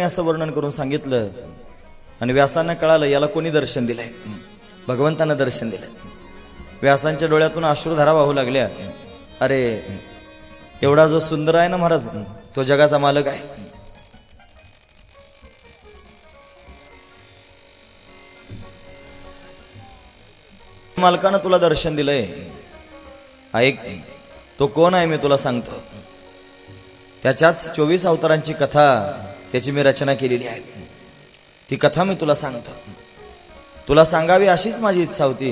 असं वर्णन करून सांगितलं आणि व्यासांना कळालं याला कोणी दर्शन दिलंय, भगवंतानं दर्शन दिलं। व्यासांच्या डोळ्यातून अश्रुधारा वाहू लागल्या। अरे एवढा जो सुंदर आहे ना महाराज, तो जगाचा मालक आहे। मालकानं तुला दर्शन दिलंय, ऐक तो कोण आहे मी तुला सांगतो। त्याच्याच 24 अवतारांची कथा त्याची मी रचना केलेली आहे, ती कथा मी तुला सांगतो। तुला सांगावी अशीच माझी इच्छा होती,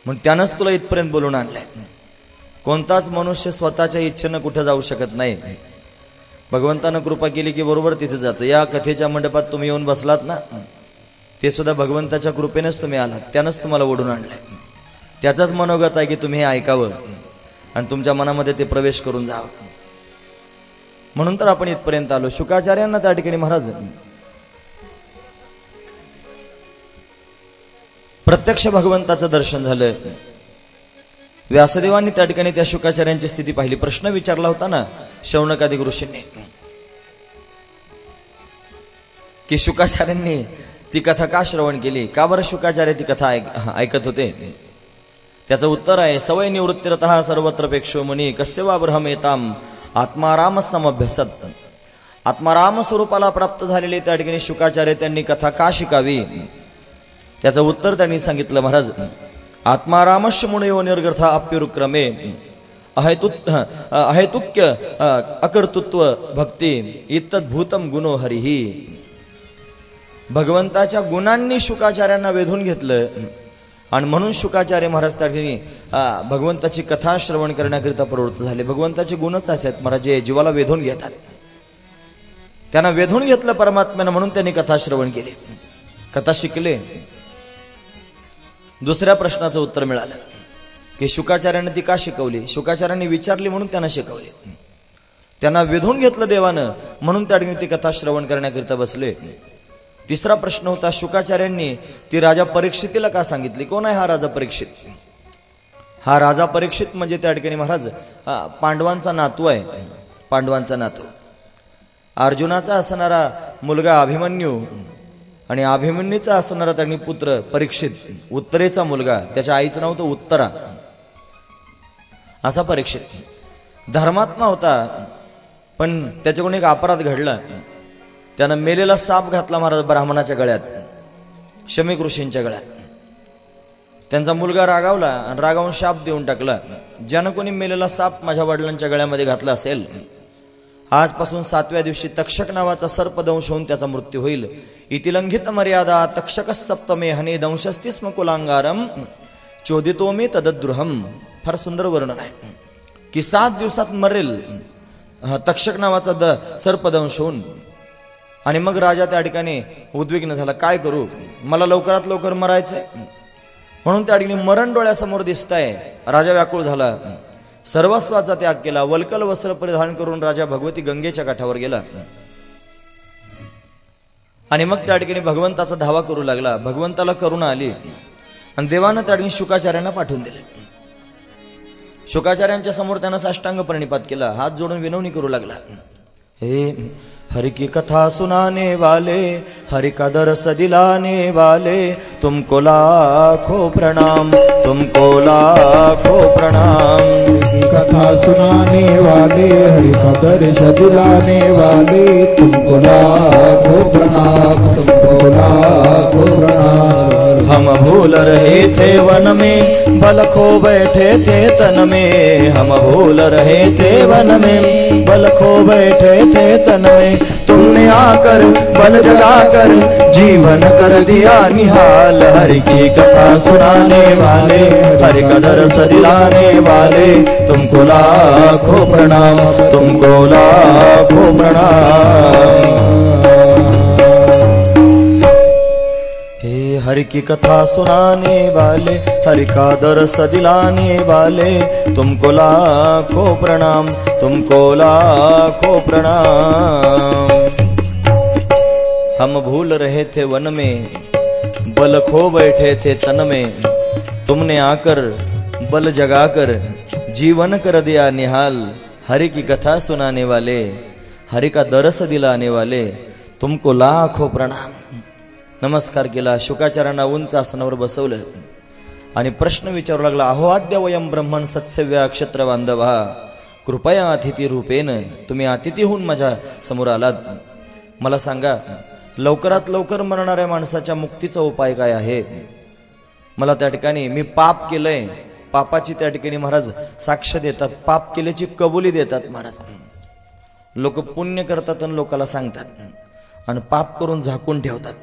म्हणून त्यानंच तुला इथपर्यंत बोलून आणलंय। कोणताच मनुष्य स्वतःच्या इच्छेनं कुठे जाऊ शकत नाही, भगवंतानं कृपा केली की बरोबर तिथे जातो। या कथेच्या मंडपात तुम्ही येऊन बसलात ना, ते सुद्धा भगवंताच्या कृपेनेच तुम्ही आलात, त्यानंच तुम्हाला ओढून आणलंय। त्याचाच मनोगत आहे की तुम्ही हे ऐकावं आणि तुमच्या मनामध्ये ते प्रवेश करून जावं, म्हणून तर आपण इथपर्यंत आलो। शुकाचार्यांना त्या ठिकाणी महाराज प्रत्यक्ष भगवंताचं दर्शन झालं। व्यासदेवांनी त्या ठिकाणी त्या शुकाचार्यांची स्थिती पाहिली। प्रश्न विचारला होता ना शौनकादिक ऋषींनी की शुकाचार्यांनी ती कथा का श्रवण केली, का बरं शुकाचार्य ती कथा ऐकत होते? त्याचं उत्तर आहे सवय निवृत्तिरतः सर्वत्र पेक्षो मुनी कस्य वा ब्रह्मेताम आत्माराम समभ्यसत। आत्माराम स्वरूपाला प्राप्त झालेले त्या ठिकाणी शुकाचार्य त्यांनी कथा का शिकावी, त्याचं उत्तर त्यांनी सांगितलं महाराज। आत्मारामस्य मुनयो निर्ग्रथा अप्युरुक्रमे अहेतुक्य अकर्तृत्व भक्ती इत्तद्भूतम गुणो हरिही। भगवंताच्या गुणांनी शुकाचार्यांना वेधून घेतलं आणि म्हणून शुकाचार्य महाराज त्या ठिकाणी भगवंताची कथा श्रवण करण्याकरिता प्रवृत्त झाले। भगवंताचे गुणच असे आहेत महाराज जे जीवाला वेधून घेतात, त्यांना वेधून घेतलं परमात्म्यानं, म्हणून त्यांनी कथा श्रवण केली, कथा शिकले। दुसऱ्या प्रश्नाचं उत्तर मिळालं की शुकाचार्यांनी ती का शिकवली, शुकाचार्यांनी विचारली म्हणून त्यांना शिकवली, त्यांना वेधून घेतलं देवानं, म्हणून त्या ठिकाणी ती कथा श्रवण करण्याकरिता बसले। तिसरा प्रश्न होता शुकाचार्यांनी ती राजा परीक्षितीला का सांगितली, कोण आहे हा राजा परीक्षित? हा राजा परीक्षित म्हणजे त्या ठिकाणी महाराज पांडवांचा नातू आहे, पांडवांचा नातू। अर्जुनाचा असणारा मुलगा अभिमन्यू आणि अभिमन्यूचा असणारा त्यांनी पुत्र परीक्षित, उत्तरेचा मुलगा, त्याच्या आईचं नाव होतं उत्तरा, असा परीक्षित धर्मात्मा होता। पण त्याच्याकडून एक अपराध घडला, त्यानं मेलेला साप घातला महाराज ब्राह्मणाच्या गळ्यात, शमीक ऋषींच्या गळ्यात। त्यांचा मुलगा रागावला आणि रागावून शाप देऊन टाकला, ज्यानं कोणी मेलेला साप माझ्या वडिलांच्या गळ्यामध्ये घातला असेल, आजपासून 7व्या दिवशी तक्षक नावाचा सर्पदंश होऊन त्याचा मृत्यू होईल। इतिलंघित मर्यादा तक्षक सप्तमे हने दंशस्ति स्म कुलांगारम चोदितो मे तदद्रुहम। फार सुंदर वर्णन आहे की 7 दिवसात मरेल तक्षक नावाचा सर्पदंश होऊन। आणि मग राजा त्या ठिकाणी उद्विग्न झाला, काय करू, मला लवकरात लवकर मरायचंय, म्हणून त्या ठिकाणी मरण डोळ्यासमोर दिसतंय। राजा व्याकुळ झाला, सर्वस्वाचा त्याग केला, वल्कल वस्त्र परिधान करून राजा भगवती गंगेच्या काठावर गेला आणि मग त्या ठिकाणी भगवंताचा धावा करू लागला। भगवंताला करुणा आली आणि देवानं त्या ठिकाणी शुकाचार्यांना पाठवून दिले। शुकाचार्यांच्या समोर त्यानं साष्टांग प्रणिपात केला, हात जोडून विनवणी करू लागला, हे हरि की कथा सुनाने वाले, हरि का दरस दिलाने वाले, तुमको लाखों प्रणाम, तुमको लाखों प्रणाम। कथा सुनाने वाले, हरि का दरस दिलाने वाले, तुमको लाखों प्रणाम, तुमको लाखों प्रणाम। हम भूल रहे थे वन में, बल खो बैठे थे तन में, हम भूल रहे थे वन में, बल खो बैठे थे तन में, तुमने आकर बल जगाकर जीवन कर दिया निहाल। हरि की कथा सुनाने वाले, हरि का दरस दिलाने वाले, तुमको लाखों प्रणाम, तुमको लाखों प्रणाम। हरि की कथा सुनाने वाले, हरि का दरस दिलाने वाले, तुमको लाखों प्रणाम, तुमको लाखों प्रणाम। हम भूल रहे थे वन में, बल खो बैठे थे तन में, तुमने आकर बल जगाकर जीवन कर दिया निहाल। हरि की कथा सुनाने वाले, हरि का दरस दिलाने वाले, तुमको लाखो प्रणाम. नमस्कार केला. शुकाचार्यांना उंच आसनावर बसवलं आणि प्रश्न विचारू लागला. अहोआद्य वयम ब्रह्मण सत्सव्या क्षत्र बांधवा कृपया अतिथी रूपेन. तुम्ही अतिथी होऊन माझ्या समोर आलात. मला सांगा, लवकरात लवकर मरणाऱ्या माणसाच्या मुक्तीचा उपाय काय आहे? मला त्या ठिकाणी मी पाप केलंय, पापाची त्या ठिकाणी महाराज साक्ष देतात, पाप केल्याची कबुली देतात महाराज. लोक पुण्य करतात आणि लोकांना सांगतात आणि पाप करून झाकून ठेवतात.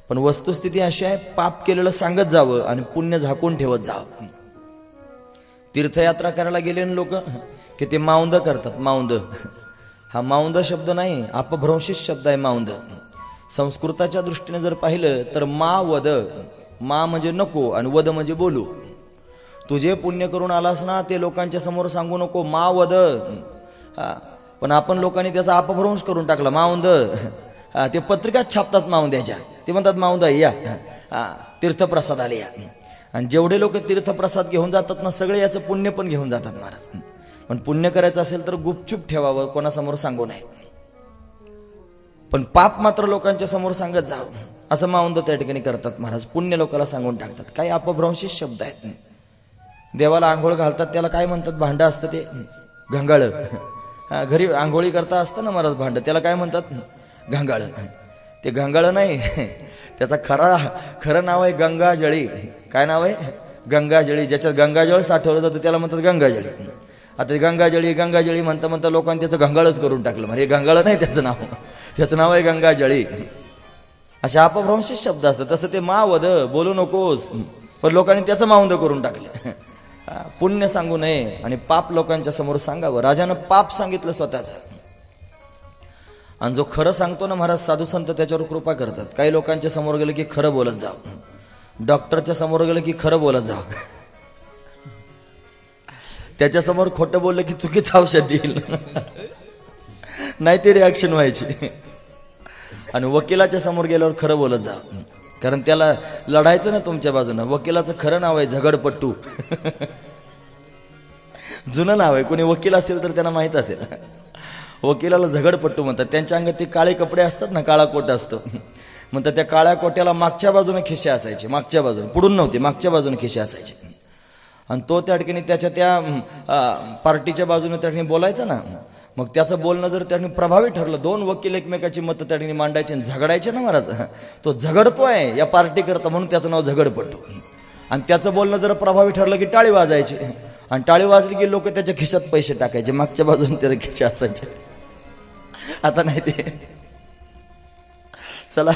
पण वस्तुस्थिती अशी आहे, पाप केलेलं सांगत जावं आणि पुण्य झाकून ठेवत जावं. तीर्थयात्रा करायला गेले लोक की ते माऊंद करतात. माऊंद हा माऊंद शब्द नाही, अपभ्रंशित शब्द आहे माऊंद. संस्कृताच्या दृष्टीने जर पाहिलं तर मा वद, मा म्हणजे नको आणि वद म्हणजे बोलू. तुझे पुण्य करून आलास ना ते लोकांच्या समोर सांगू नको, मा वद. पण आपण लोकांनी त्याचा अपभ्रंश करून टाकला. माऊंद ते पत्रिकाच छापतात माऊंद्याच्या, ते म्हणतात माऊंद या तीर्थप्रसाद आले या. आणि जेवढे लोक तीर्थप्रसाद घेऊन जातात ना सगळे याचं पुण्य पण घेऊन जातात महाराज. पण पुण्य करायचं असेल तर गुपचूप ठेवावं, कोणासमोर सांगू नये. पण पाप मात्र लोकांच्या समोर सांगत जावं, असं माऊंद त्या ठिकाणी करतात महाराज. पुण्य लोकांना सांगून टाकतात. काही अपभ्रंशित शब्द आहेत. देवाला आंघोळ घालतात त्याला काय म्हणतात? भांडं असतं ते घंगाळ. घरी आंघोळी करता असतं ना महाराज भांडं, त्याला काय म्हणतात? घंगाळ. ते घंगाळ नाही, त्याचा खरं नाव आहे गंगाजळी. काय नाव आहे? गंगाजळी. ज्याच्यात गंगाजळ साठवलं जातं त्याला म्हणतात गंगाजळी. आता गंगाजळी गंगाजळी म्हणता म्हणता लोकांनी त्याचं घंगाळच करून टाकलं. म्हणजे गंगाळ नाही त्याचं नाव, त्याचं नाव आहे गंगाजळी. असे अपभ्रंशित शब्द असतात. तसं ते मावद, बोलू नकोस, पण लोकांनी त्याचं माऊंद करून टाकलं. पुण्य सांगू नये आणि पाप लोकांच्या समोर सांगावं. राजानं पाप सांगितलं स्वतःचं. आणि जो खरं सांगतो ना महाराज, साधू संत त्याच्यावर कृपा करतात. काही लोकांच्या समोर गेलं की खरं बोलत जाव, डॉक्टरच्या समोर गेलं की खरं बोलत जाव, त्याच्यासमोर खोटं बोललं की चुकीचं औषध देईल, नाही ते रिॲक्शन व्हायची. आणि वकिलाच्या समोर गेल्यावर खरं बोलत जा, कारण त्याला लढायचं ना तुमच्या बाजूनं. वकिलाचं खरं नाव आहे झगडपट्टू. जुनं नाव आहे. कोणी वकील असेल तर त्यांना माहित असेल. वकिलाला झगडपट्टू म्हणतात. त्यांच्या अंगात ते काळे कपडे असतात ना, काळा कोट असतो. म्हणतात त्या काळ्या कोट्याला मागच्या बाजूने खिशे असायचे, मागच्या बाजूने, पुढून नव्हते, मागच्या बाजूने खिशे असायचे. आणि तो त्या ठिकाणी त्याच्या त्या पार्टीच्या बाजूने त्या ठिकाणी बोलायचा ना, मग त्याचं बोलणं जर त्या ठिकाणी प्रभावी ठरलं, दोन वकील एकमेकाची मतं त्या ठिकाणी मांडायचे आणि झगडायचे ना महाराज, तो झगडतोय या पार्टी करता म्हणून त्याचं नाव झगडपट्टू. आणि त्याचं बोलणं जर प्रभावी ठरलं की टाळी वाजायची, आणि टाळी वाजली की लोक त्याच्या खिशात पैसे टाकायचे, मागच्या बाजूने त्याचे खिशे असायचे. आता नाही ते. चला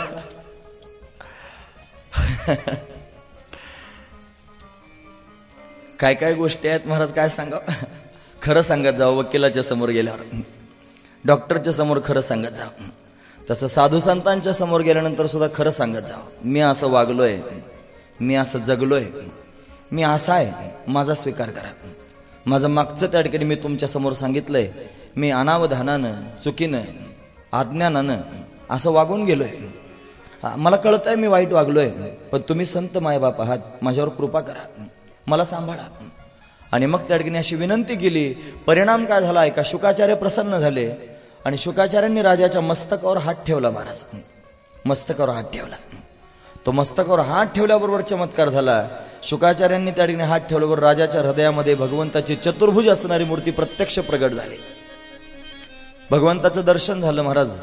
काय काय गोष्टी आहेत महाराज, काय सांगा. खरं सांगत जावं वकिलाच्या समोर गेल्यावर, डॉक्टरच्या समोर खरं सांगत जावं. तसं साधू संतांच्या समोर गेल्यानंतर सुद्धा खरं सांगत जावं. मी असं वागलोय, मी असं जगलोय, मी असा आहे, माझा स्वीकार करा. माझं मागचं त्या ठिकाणी मी तुमच्या समोर सांगितलंय. मी अनावधानानं, चुकीनं, अज्ञानानं असं वागून गेलोय. मला कळत आहे मी वाईट वागलोय, पण तुम्ही संत मायबाप आहात, माझ्यावर कृपा करा, मला सांभाळा. आणि मग त्या ठिकाणी अशी विनंती केली. परिणाम काय झाला आहे का, शुकाचार्य प्रसन्न झाले आणि शुकाचार्यांनी राजाच्या मस्तकावर हात ठेवला. महाराज मस्तकावर हात ठेवला. तो मस्तकावर हात ठेवल्याबरोबर चमत्कार झाला. शुकाचार्यांनी त्या ठिकाणी हात ठेवल्यावर राजाच्या हृदयामध्ये भगवंताची चतुर्भुज असणारी मूर्ती प्रत्यक्ष प्रगट झाली. भगवंताचं दर्शन झालं. महाराज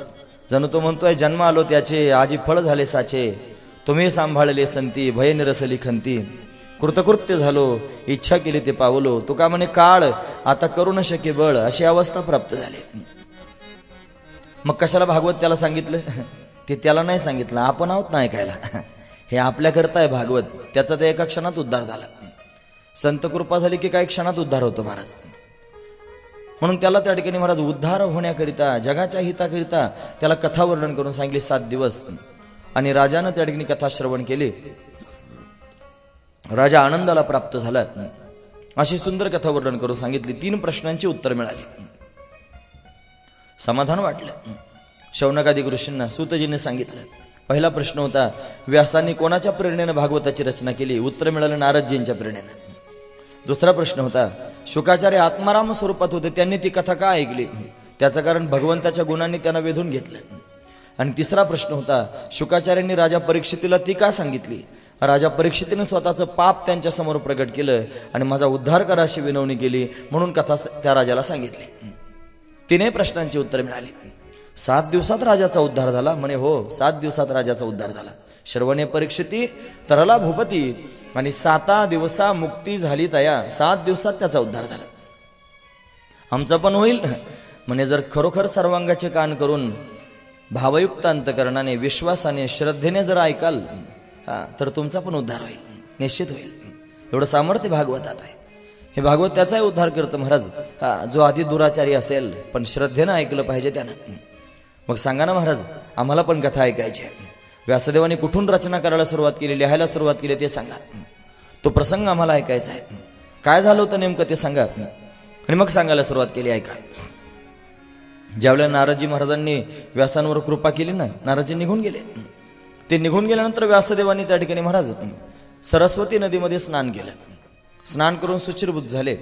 जणू तो म्हणतोय, जन्म आलो त्याचे, आजी फळ झाले साचे, तुम्ही सांभाळले संती, भय निरसली खंती, कृतकृत्य झालो, इच्छा केली ते पावलो, तुका म्हणे काळ आता करू न शके बळ, अशी अवस्था प्राप्त झाली. मग कशाला भागवत त्याला सांगितलं? ते त्याला नाही सांगितलं, आपण आहोत ना ऐकायला. हे आपल्याकरता आहे भागवत. त्याचा ते एका क्षणात उद्धार झाला. संत कृपा झाली की काही क्षणात उद्धार होतो महाराज. म्हणून त्याला त्या ठिकाणी महाराज उद्धार होण्याकरिता, जगाच्या हिताकरिता त्याला कथा वर्णन करून सांगितली 7 दिवस. आणि राजानं त्या ठिकाणी कथा श्रवण केली. राजा आनंदाला प्राप्त झाला. अशी सुंदर कथा वर्णन करून सांगितली. 3 प्रश्नांची उत्तर मिळाली. समाधान वाटलं. शौनकादिक ऋषींना सूतजीने सांगितलं. पहिला प्रश्न होता, व्यासांनी कोणाच्या प्रेरणेनं भागवताची रचना केली? उत्तर मिळालं नारदजींच्या प्रेरणेनं. दुसरा प्रश्न होता, शुकाचार्य आत्माराम स्वरूपात होते, त्यांनी ती कथा का ऐकली? त्याचं कारण भगवंताच्या गुणांनी त्यांना वेधून घेतलं. आणि तिसरा प्रश्न होता, शुकाचार्यांनी राजा परीक्षितीला ती का सांगितली? राजा परीक्षितीने स्वतःचं पाप त्यांच्या समोर प्रकट केलं आणि माझा उद्धार करा अशी विनवणी केली, म्हणून कथा त्या राजाला सांगितली. तिने प्रश्नांची उत्तर मिळाली. 7 दिवसात राजाचा उद्धार झाला. म्हणे हो, 7 दिवसात राजाचा उद्धार झाला. श्रवणे परीक्षिती तरला भूपती, आणि 7 दिवसा मुक्ती झाली तया. 7 दिवसात त्याचा उद्धार झाला. आमचा पण होईल म्हणे. जर खरोखर सर्वांगाचे कान करून भावयुक्त अंतकरणाने विश्वासाने श्रद्धेने जर ऐकाल तर तुमचा पण उद्धार होईल, निश्चित होईल. एवढं सामर्थ्य भागवतात आहे. हे भागवत त्याचाही उद्धार करतं महाराज. जो आधी दुराचारी असेल पण श्रद्धेनं ऐकलं पाहिजे त्यानं. मग सांगा ना महाराज, आम्हाला पण कथा ऐकायची आहे. व्यासदेवाने कुठून रचना करायला सुरुवात केली, लिहायला सुरुवात केली ते सांगा. तो प्रसंग आम्हाला ऐकायचा आहे. काय झालं होतं नेमकं ते सांगा. आणि मग सांगायला सुरुवात केली. ऐका. ज्यावेळेला नारदजी महाराजांनी व्यासांवर कृपा केली ना, नारदजी निघून गेले. ते निघून गेल्यानंतर व्यासदेवांनी त्या ठिकाणी महाराज सरस्वती नदीमध्ये स्नान केलं. स्नान करून सुचिरभूत झाले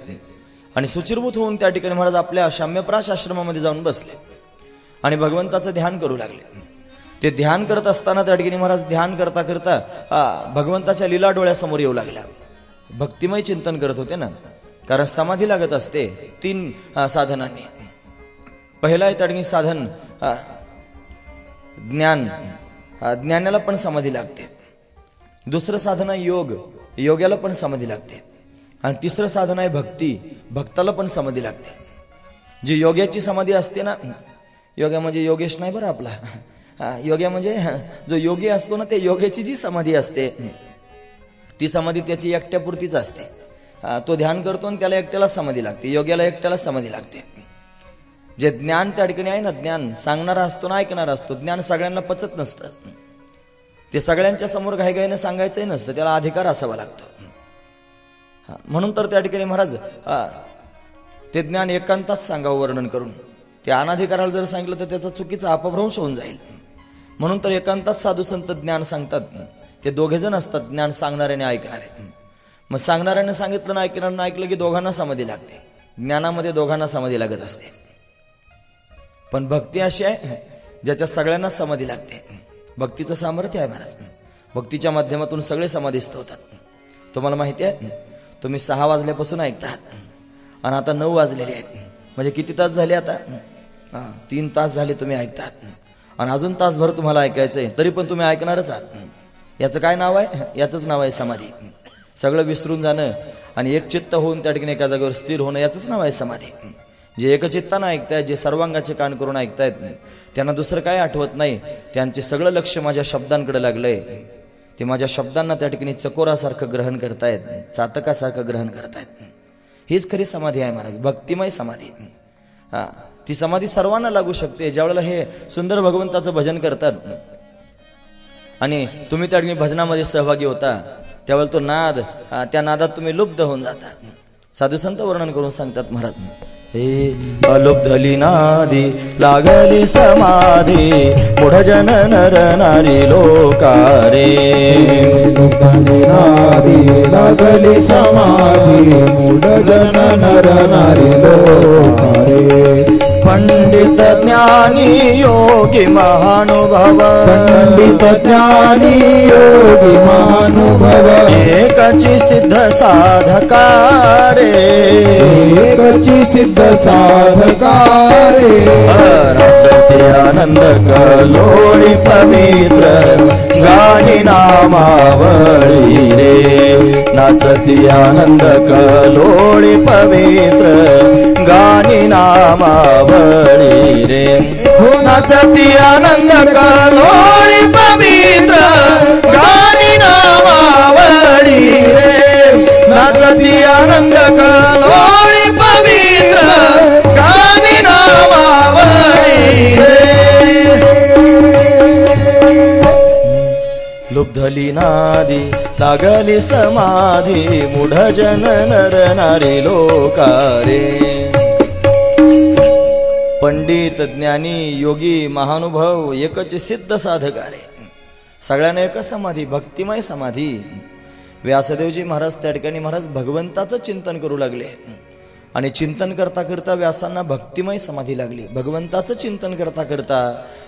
आणि सुचिरभूत होऊन त्या ठिकाणी महाराज आपल्या शाम्यप्राश आश्रमामध्ये जाऊन बसले आणि भगवंताचं ध्यान करू लागले. ते ध्यान करत असताना त्या ठिकाणी महाराज ध्यान करता करता भगवंताच्या लीला डोळ्यासमोर येऊ लागल्या. भक्तिमय चिंतन करत होते ना, कारण समाधी लागत असते 3 साधनांनी. पहिला आहे त्या ठिकाणी साधन ज्ञान. ज्ञानाला पण समाधी लागते. दुसरं साधन आहे योग, योग्याला पण समाधी लागते. आणि तिसरं साधन आहे भक्ती, भक्ताला पण समाधी लागते. जी योग्याची समाधी असते ना, योग्या म्हणजे योगेश नाही बरं आपला, योग्या म्हणजे जो योगी असतो ना, ते योग्याची जी समाधी असते ती समाधी त्याची एकट्यापुरतीच असते. तो ध्यान करतो आणि त्याला एकट्याला समाधी लागते. योग्याला एकट्याला समाधी लागते. जे ज्ञान त्या ठिकाणी आहे ना, ज्ञान सांगणारा असतो ना ऐकणारा असतो. ज्ञान सगळ्यांना पचत नसतं. ते सगळ्यांच्या समोर घाईघाईनं सांगायचंही नसतं, त्याला अधिकार असावा लागतो. म्हणून तर त्या ठिकाणी महाराज ते ज्ञान एकांतात सांगावं वर्णन करून. ते अनाधिकाराला जर सांगितलं तर त्याचा चुकीचा अपभ्रंश होऊन जाईल. म्हणून तर एकांतात साधू संत ज्ञान सांगतात. ते दोघे जण असतात, ज्ञान सांगणाऱ्याने ऐकणारे. मग सांगणाऱ्याने सांगितलं ना ऐकणाऱ्यानं ऐकलं की दोघांना समाधी लागते. ज्ञानामध्ये दोघांना समाधी लागत असते. पण भक्ती अशी आहे ज्याच्या सगळ्यांना समाधी लागते. भक्तीचं सामर्थ्य आहे महाराज. भक्तीच्या माध्यमातून सगळे समाधीस्थ होतात. तुम्हाला माहिती आहे, तुम्ही 6 वाजल्यापासून ऐकतात आणि आता 9 वाजलेले आहेत. म्हणजे किती तास झाले आता? 3 तास झाले तुम्ही ऐकतात आणि अजून तासभर तुम्हाला ऐकायचंय, तरी पण तुम्ही ऐकणारच आहात. याचं काय नाव आहे? याचंच नाव आहे समाधी. सगळं विसरून जाणं आणि एक चित्त होऊन त्या ठिकाणी एका जागेवर स्थिर होणं, याचंच नाव आहे समाधी. जे एकचित्तानं ऐकतायत, जे सर्वांगाचे कान करून ऐकतायत, त्यांना दुसरं काय आठवत नाही. त्यांचे सगळं लक्ष माझ्या शब्दांकडे लागलंय. ते माझ्या शब्दांना त्या ठिकाणी चकोरासारखं ग्रहण करतायत, चातकासारखं ग्रहण करतायत. हीच खरी समाधी आहे महाराज, भक्तिमय समाधी. ती समाधी सर्वांना लागू शकते. ज्यावेळेला हे सुंदर भगवंताचं भजन करतात आणि तुम्ही त्या ठिकाणी भजनामध्ये सहभागी होता, त्यावेळेला तो नाद, त्या नादात तुम्ही लुब्ध होऊन जाता. साधू संत वर्णन करून सांगतात महाराज, अलुब्धली नादी लागली समाधी, पुढ जन नर नारी लोकारे. नादी लागली समाधी, पुढ जन नर नारी लोकारे. पंडित ज्ञानी योगी महानुभव, पंडित ज्ञानी योगी महानुभव. एकची सिद्ध साधकारे, एकची सिद्ध साधकारे. नाचते आनंद कलोळी पवित्र, गाणी नामावळी रे. नाचती आनंद कलोळी पवित्र, गाणी नामावळी रे. हो नाचती आनंद कलोळी पवित्र, गाणी नामावळी रे. नाचती आनंद कलोळी पवित्र, गाणी नामावळी रे. लुब्धली नादी लागली समाधी, मूढ जन नर नारी लोकारे. पंडित ज्ञानी योगी महानुभव एकच सिद्ध साधकारे. सगळ्यांना एकच समाधी, भक्तिमय समाधी. व्यासदेवजी महाराज त्या ठिकाणी महाराज भगवंताचं चिंतन करू लागले. आणि चिंतन करता करता व्यासांना भक्तिमय समाधी लागली. भगवंताचं चिंतन करता करता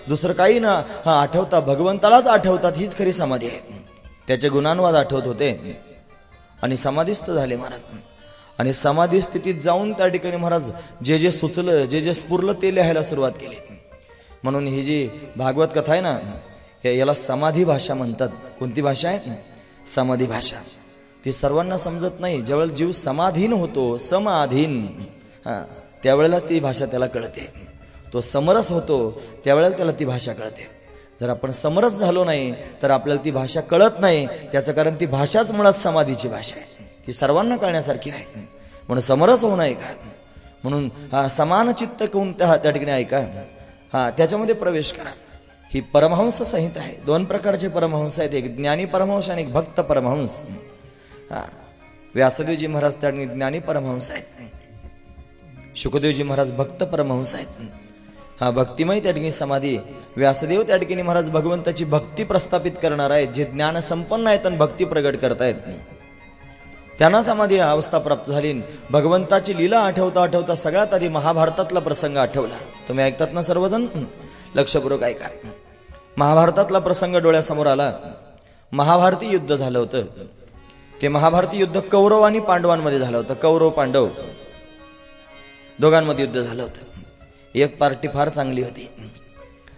दुसरं काही ना आठवता भगवंतालाच आठवतात, हीच खरी समाधी आहे. त्याचे गुणानुवाद आठवत होते आणि समाधीस्थ झाले महाराज. आणि समाधी स्थितीत जाऊन त्या ठिकाणी महाराज जे जे सुचलं, जे जे स्फुरलं ते लिहायला सुरुवात केली. म्हणून ही जी भागवत कथा आहे ना, याला समाधी भाषा म्हणतात. कोणती भाषा आहे? समाधी भाषा. ती सर्वांना समजत नाही. ज्यावेळेला जीव समाधीन होतो, समाधीन, त्यावेळेला ती भाषा त्याला कळते. तो समरस होतो त्यावेळेला त्याला ती भाषा कळते. जर आपण समरस झालो नाही तर आपल्याला ती भाषा कळत नाही. त्याचं कारण ती भाषाच मुळात समाधीची भाषा आहे. ती सर्वांना कळण्यासारखी नाही. म्हणून समरस होऊ नये का, म्हणून समान चित्त कोणत्या त्या ठिकाणी ऐका, त्याच्यामध्ये प्रवेश करा. ही परमहंस संहिता आहे. 2 प्रकारचे परमहंस आहेत, एक ज्ञानी परमहंस आणि एक भक्त परमहंस. व्यासदेवजी महाराज त्या ठिकाणी ज्ञानी परमहंस आहेत, शुकदेवजी महाराज भक्त परमहंस आहेत. भक्तिमय त्या ठिकाणी समाधी. व्यासदेव त्या ठिकाणी महाराज भगवंताची भक्ती प्रस्थापित करणार आहेत. जे ज्ञान संपन्न आहेत आणि भक्ती प्रगट करतायत त्यांना समाधी अवस्था प्राप्त झाली. भगवंताची लीला आठवता आठवता सगळ्यात आधी महाभारतातला प्रसंग आठवला. तुम्ही ऐकतात ना सर्वजण? लक्षपूर्वक ऐका. महाभारतातला प्रसंग डोळ्यासमोर आला. महाभारती युद्ध झालं होतं. ते महाभारती युद्ध कौरव आणि पांडवांमध्ये झालं होतं. कौरव पांडव दोघांमध्ये युद्ध झालं होतं. एक पार्टी फार चांगली होती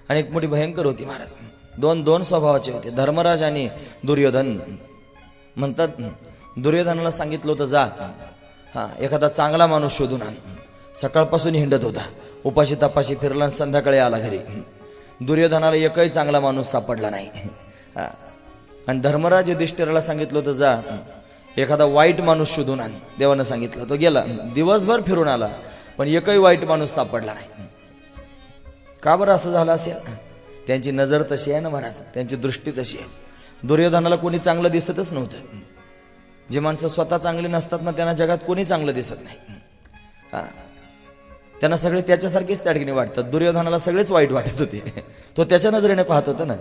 आणि एक मोठी भयंकर होती महाराज. दोन स्वभावाचे होते, धर्मराज आणि दुर्योधन. म्हणतात दुर्योधनाला सांगितलं होतं जा एखादा चांगला माणूस शोधून आण. सकाळपासून हिंडत होता, उपाशी तपाशी फिरला आणि संध्याकाळी आला घरी. दुर्योधनाला एकही चांगला माणूस सापडला नाही. आणि धर्मराज युधिष्ठिराला सांगितलं होतं जा एखादा वाईट माणूस शोधून आण. देवानं सांगितलं. तो गेला, दिवसभर फिरून आला, पण एकही वाईट माणूस सापडला नाही. का बरं असं झालं असेल? त्यांची नजर तशी आहे ना महाराज, त्यांची दृष्टी तशी आहे. दुर्योधनाला कोणी चांगलं दिसतच नव्हतं. जे माणसं स्वतः चांगली नसतात ना त्यांना जगात कोणी चांगलं दिसत नाही. त्यांना सगळे त्याच्यासारखेच त्या ठिकाणी वाटतात. दुर्योधनाला सगळेच वाईट वाटत होते. तो त्याच्या नजरेने पाहत होता ना.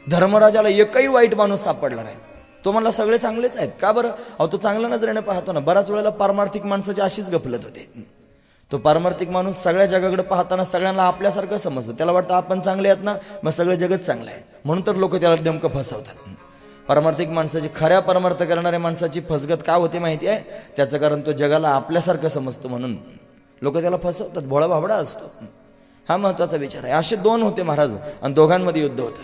धर्मराजाला एकही वाईट माणूस सापडला नाही. तो म्हणला सगळे चांगलेच आहेत. का बरं? अहो तो चांगल्या नजरेने पाहतो ना. बऱ्याच वेळेला पारमार्थिक माणसाची अशीच गफलत होते. तो पारमार्थिक माणूस सगळ्या जगाकडे पाहताना सगळ्यांना आपल्यासारखं समजतो. त्याला वाटतं आपण चांगले आहेत ना, मग सगळं जगच चांगलं आहे. म्हणून तर लोक त्याला नेमकं फसवतात. पारमार्थिक माणसाची, खऱ्या परमार्थ करणाऱ्या माणसाची फसगत का होते माहिती आहे? त्याचं कारण तो जगाला आपल्यासारखं समजतो म्हणून लोक त्याला फसवतात. भोळा भाबडा असतो. हा महत्वाचा विचार आहे. असे 2 होते महाराज आणि दोघांमध्ये युद्ध होतं.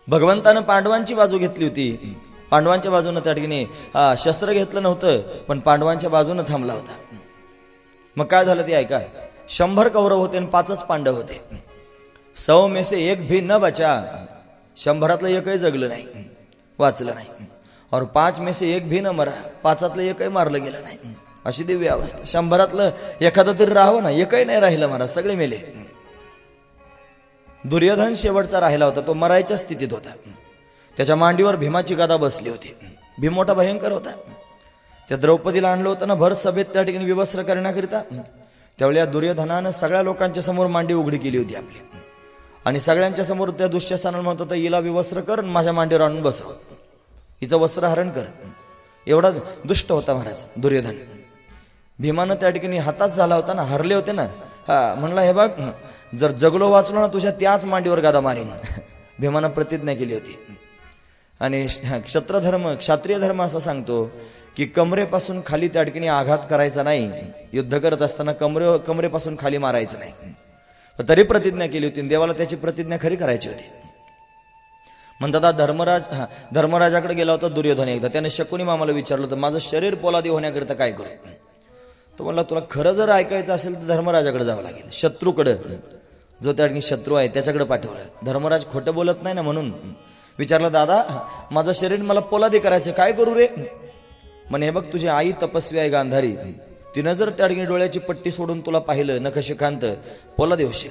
भगवंतानं पांडवांची बाजू घेतली होती. पांडवांच्या बाजूनं त्या ठिकाणी शस्त्र घेतलं नव्हतं, पण पांडवांच्या बाजूनं थांबला होता. मग काय झालं ते ऐका. 100 कौरव होते आणि 5च पांडव होते. 100 में से एक भी न बचा. 100तलं एकही जगलं नाही, वाचलं नाही. और 5 में से एक भी न मरा. 5तलं एकही मारलं गेलं नाही. अशी दिव्य अवस्था. 100तलं एखादं तरी राहावं ना, एकही नाही राहिलं महाराज, सगळे मेले. दुर्योधन शेवटचा राहिला होता. तो मरायच्या स्थितीत होता. त्याच्या मांडीवर भीमाची गदा बसली होती. भीम मोठा भयंकर होता. त्या द्रौपदीला आणलं होतं ना भर सभेत त्या ठिकाणी विवस्त्र करण्याकरिता. त्यावेळी दुर्योधनानं सगळ्या लोकांच्या समोर मांडी उघडी केली होती आपली. आणि सगळ्यांच्या समोर त्या दुःशासनाला म्हणत होता हिला विवस्त्र कर, माझ्या मांडीवर आणून बसव, हिचं वस्त्र हरण कर. एवढा दुष्ट होता महाराज दुर्योधन. भीमानं त्या ठिकाणी हाताच झाला होता ना, हरले होते ना. म्हणला हे बघ, जर जगलो वाचलो ना तुझ्या त्याच मांडीवर गादा मारीन. भीमानं प्रतिज्ञा केली होती. आणि क्षत्रिय धर्म असं सांगतो की कमरेपासून खाली त्या ठिकाणी आघात करायचा नाही. युद्ध करत असताना कमरेपासून खाली मारायचं नाही. तरी प्रतिज्ञा केली होती. देवाला त्याची प्रतिज्ञा खरी करायची होती. म्हणतात धर्मराजाकडे गेला होता दुर्योधन एकदा. त्याने शकुनी मामाला विचारलं होतं माझं शरीर पोलादी होण्याकरिता काय करू. तो म्हणला तुला खरं जर ऐकायचं असेल तर धर्मराजाकडे जावं लागेल. शत्रूकडे, जो त्या ठिकाणी शत्रू आहे त्याच्याकडे पाठवलं. धर्मराज खोटं बोलत नाही ना म्हणून विचारलं दादा माझं शरीर मला पोलादी करायचं, काय करू रे. म्हणे हे बघ तुझी आई तपस्वी आहे गांधारी, तिनं जर त्या ठिकाणी डोळ्याची पट्टी सोडून तुला पाहिलं नखशिखांत, पोलादी होशील.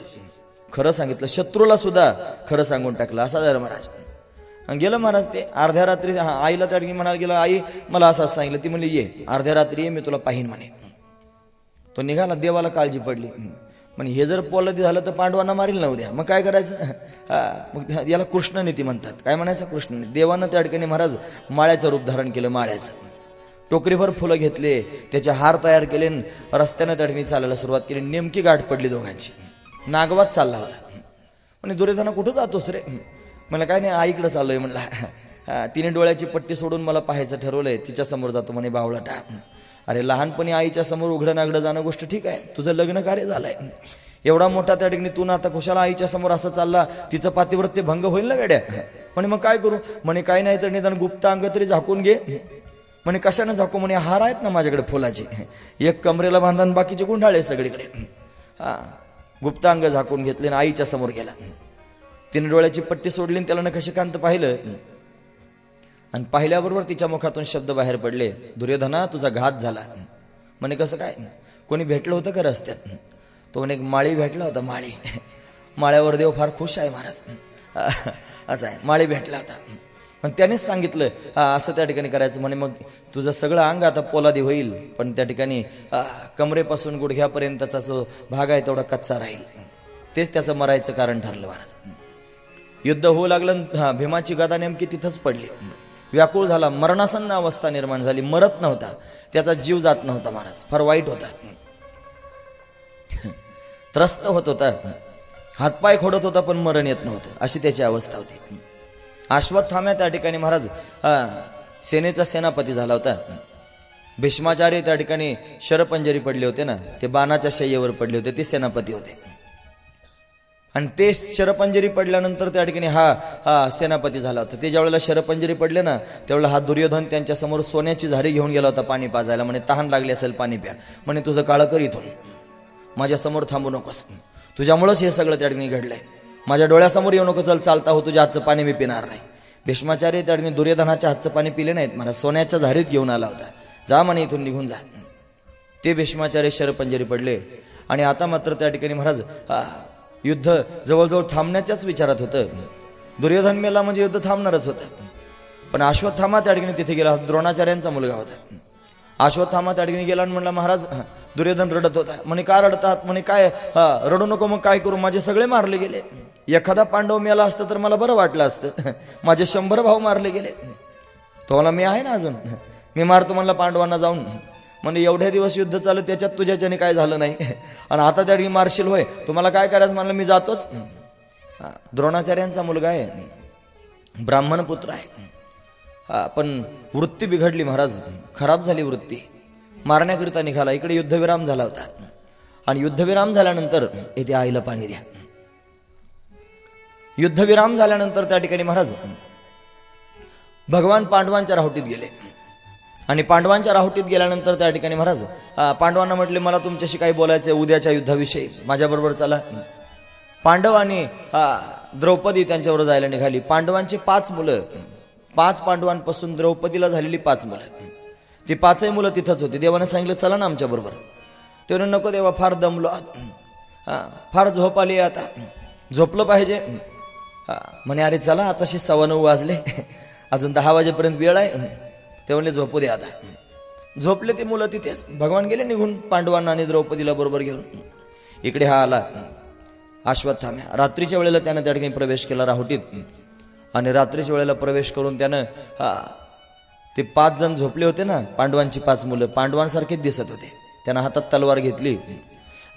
खरं सांगितलं. शत्रूला सुद्धा खरं सांगून टाकलं. असा धर्मराज गेलं महाराज. ते अर्ध्या रात्री आईला त्या ठिकाणी म्हणायला गेलं आई मला असं सांगितलं. ती म्हणली ये अर्ध्या रात्री ये, मी तुला पाहीन म्हणे. तो निघाला. देवाला काळजी पडली. म्हणजे हे जर पोलादी झालं तर पांडवांना मारील ना उद्या, मग काय करायचं. मग याला कृष्णनीती म्हणतात. काय म्हणायचं? कृष्णनीती. देवानं त्या ठिकाणी महाराज माळ्याचं रूप धारण केलं. माळ्याचं टोकरीभर फुलं घेतले, त्याचे हार तयार केले, रस्त्यानं त्या ठिकाणी चालायला सुरुवात केली. नेमकी गाठ पडली दोघांची. नागवात चालला होता. म्हणे दुर्योधना कुठं जातोस रे? मला काय नाही, आईकडे चाललोय म्हणला. तिने डोळ्याची पट्टी सोडून मला पाहायचं ठरवलंय, तिच्या समोर जातो म्हणे बावळाटा. अरे लहानपणी आईच्या समोर उघडं नागडं जाणं गोष्ट ठीक आहे, तुझं लग्न कार्य झालंय, एवढा मोठा त्या ठिकाणी तू ना आता कुशाला आईच्या समोर असं चालला, तिचं पातिव्रत्य भंग होईल ना वेड्या. म्हणे मग काय करू? म्हणे काय नाही तर निदान गुप्त अंग तरी झाकून घे. म्हणे कशाने झाकू? म्हणे हार आहेत ना माझ्याकडे फुलाचे, एक कमरेला बांधा आणि बाकीचे गुंडाळे सगळीकडे. गुप्त अंग झाकून घेतले आणि आईच्या समोर गेला. तिने डोळ्याची पट्टी सोडली आणि त्याला नखशिकांत पाहिलं आणि पाहिल्याबरोबर तिच्या मुखातून शब्द बाहेर पडले, दुर्योधना तुझा घात झाला. म्हणे कसं काय? कोणी भेटलं होतं का रस्त्यात? तो म्हणे एक माळी भेटला होता. माळी, माळ्यावर देव फार खुश आहे महाराज. असं आहे, माळी भेटला होता. पण त्यानेच सांगितलं असं त्या ठिकाणी करायचं. म्हणे मग तुझं सगळं अंग आता पोलादी होईल, पण त्या ठिकाणी कमरेपासून गुडघ्यापर्यंतचा जो भाग आहे तेवढा कच्चा राहील. तेच त्याचं मरायचं कारण ठरलं महाराज. युद्ध होऊ लागलं. भीमाची गदा नेमकी तिथंच पडली. व्याकुळ झाला, मरणासन्न अवस्था निर्माण झाली. मरत नव्हता, त्याचा जीव जात नव्हता महाराज. फार वाईट होता, त्रस्त होत होता, हातपाय खोडत होता, पण मरण येत नव्हतं. अशी त्याची अवस्था होती. अश्वत्थाम्या त्या ठिकाणी महाराज सेनेचा सेनापती झाला होता. भीष्माचार्य त्या ठिकाणी शरपंजरी पडले होते ना, ते बाणाच्या शय्येवर पडले होते, ते सेनापती होते. आणि ते शरपंजरी पडल्यानंतर त्या ठिकाणी हा सेनापती झाला होता. ते ज्या वेळेला शरपंजरी पडले ना, त्यावेळेला हा दुर्योधन त्यांच्या समोर सोन्याची झारी घेऊन गेला होता पाणी पाजायला. म्हणे तहान लागली असेल, पाणी प्या. म्हणे तुझं काळं कर इथून, माझ्या समोर थांबू नकोस, तुझ्यामुळंच हे सगळं त्या ठिकाणी घडलंय. माझ्या डोळ्यासमोर येऊ नको, चल चालता हो, तुझ्या हातचं पाणी मी पिणार नाही. भीष्माचार्य त्या ठिकाणी दुर्योधनाच्या हातचं पाणी पिले नाहीत महाराज, सोन्याच्या झारीत घेऊन आला होता. जा म्हणे इथून, निघून जा. ते भीष्माचार्य शरपंजरी पडले. आणि आता मात्र त्या ठिकाणी महाराज युद्ध जवळजवळ थांबण्याच्याच विचारात होतं. दुर्योधन मेला म्हणजे युद्ध थांबणारच होतं. पण अश्वत्थामा त्या ठिकाणी तिथे गेला. द्रोणाचार्यांचा मुलगा होता. अश्वत्थामा त्या ठिकाणी गेला आणि म्हणला, महाराज दुर्योधन रडत होता. म्हणे काय रडतात? म्हणे काय रडू नको, मग काय करू? माझे सगळे मारले गेले. एखादा पांडव मेला असतं तर मला बरं वाटलं असतं. माझे 100 भाऊ मारले गेले. तो मला मी आहे ना अजून, मी मारतो म्हणला पांडवांना जाऊन. म्हणजे एवढ्या दिवस युद्ध चालू, त्याच्यात तुझ्याच्याने काय झालं नाही, आणि आता त्या ठिकाणी मारशील होय, तुम्हाला काय करायचं? म्हणलं मी जातोच. द्रोणाचार्यांचा मुलगा आहे, ब्राह्मण पुत्र आहे, पण वृत्ती बिघडली महाराज, खराब झाली वृत्ती. मारण्याकरिता निघाला. इकडे युद्धविराम झाला होता. आणि युद्धविराम झाल्यानंतर येथे आईला पाणी द्या. युद्धविराम झाल्यानंतर त्या ठिकाणी महाराज भगवान पांडवांच्या राहुटीत गेले. आणि पांडवांच्या राहुटीत गेल्यानंतर त्या ठिकाणी महाराज पांडवांना म्हटले, मला तुमच्याशी काही बोलायचं उद्याच्या युद्धाविषयी, माझ्याबरोबर चला. पांडव आणि द्रौपदी त्यांच्याबरोबर जायला निघाली. पांडवांची 5 मुलं, 5 पांडवांपासून द्रौपदीला झालेली 5 मुलं, ती 5ही मुलं तिथंच होती. देवाने सांगितलं चला ना आमच्या बरोबर. ते म्हणे नको देवा, फार दमलो, फार झोप आली, आता झोपलं पाहिजे. म्हणे अरे चला, आताशी 9:15 वाजले, अजून 10 वाजेपर्यंत वेळ आहे. ते म्हणले झोपू दे आता. झोपले ती मुलं तिथेच. भगवान गेले निघून पांडवांना आणि द्रौपदीला बरोबर घेऊन. इकडे हा आला अश्वत्थाम्या. रात्रीच्या वेळेला त्यानं त्या ठिकाणी प्रवेश केला राहुटीत. आणि रात्रीच्या वेळेला प्रवेश करून त्यानं ते 5 जण झोपले होते ना, पांडवांची 5 मुलं पांडवांसारखेच दिसत होते. त्यानं हातात तलवार घेतली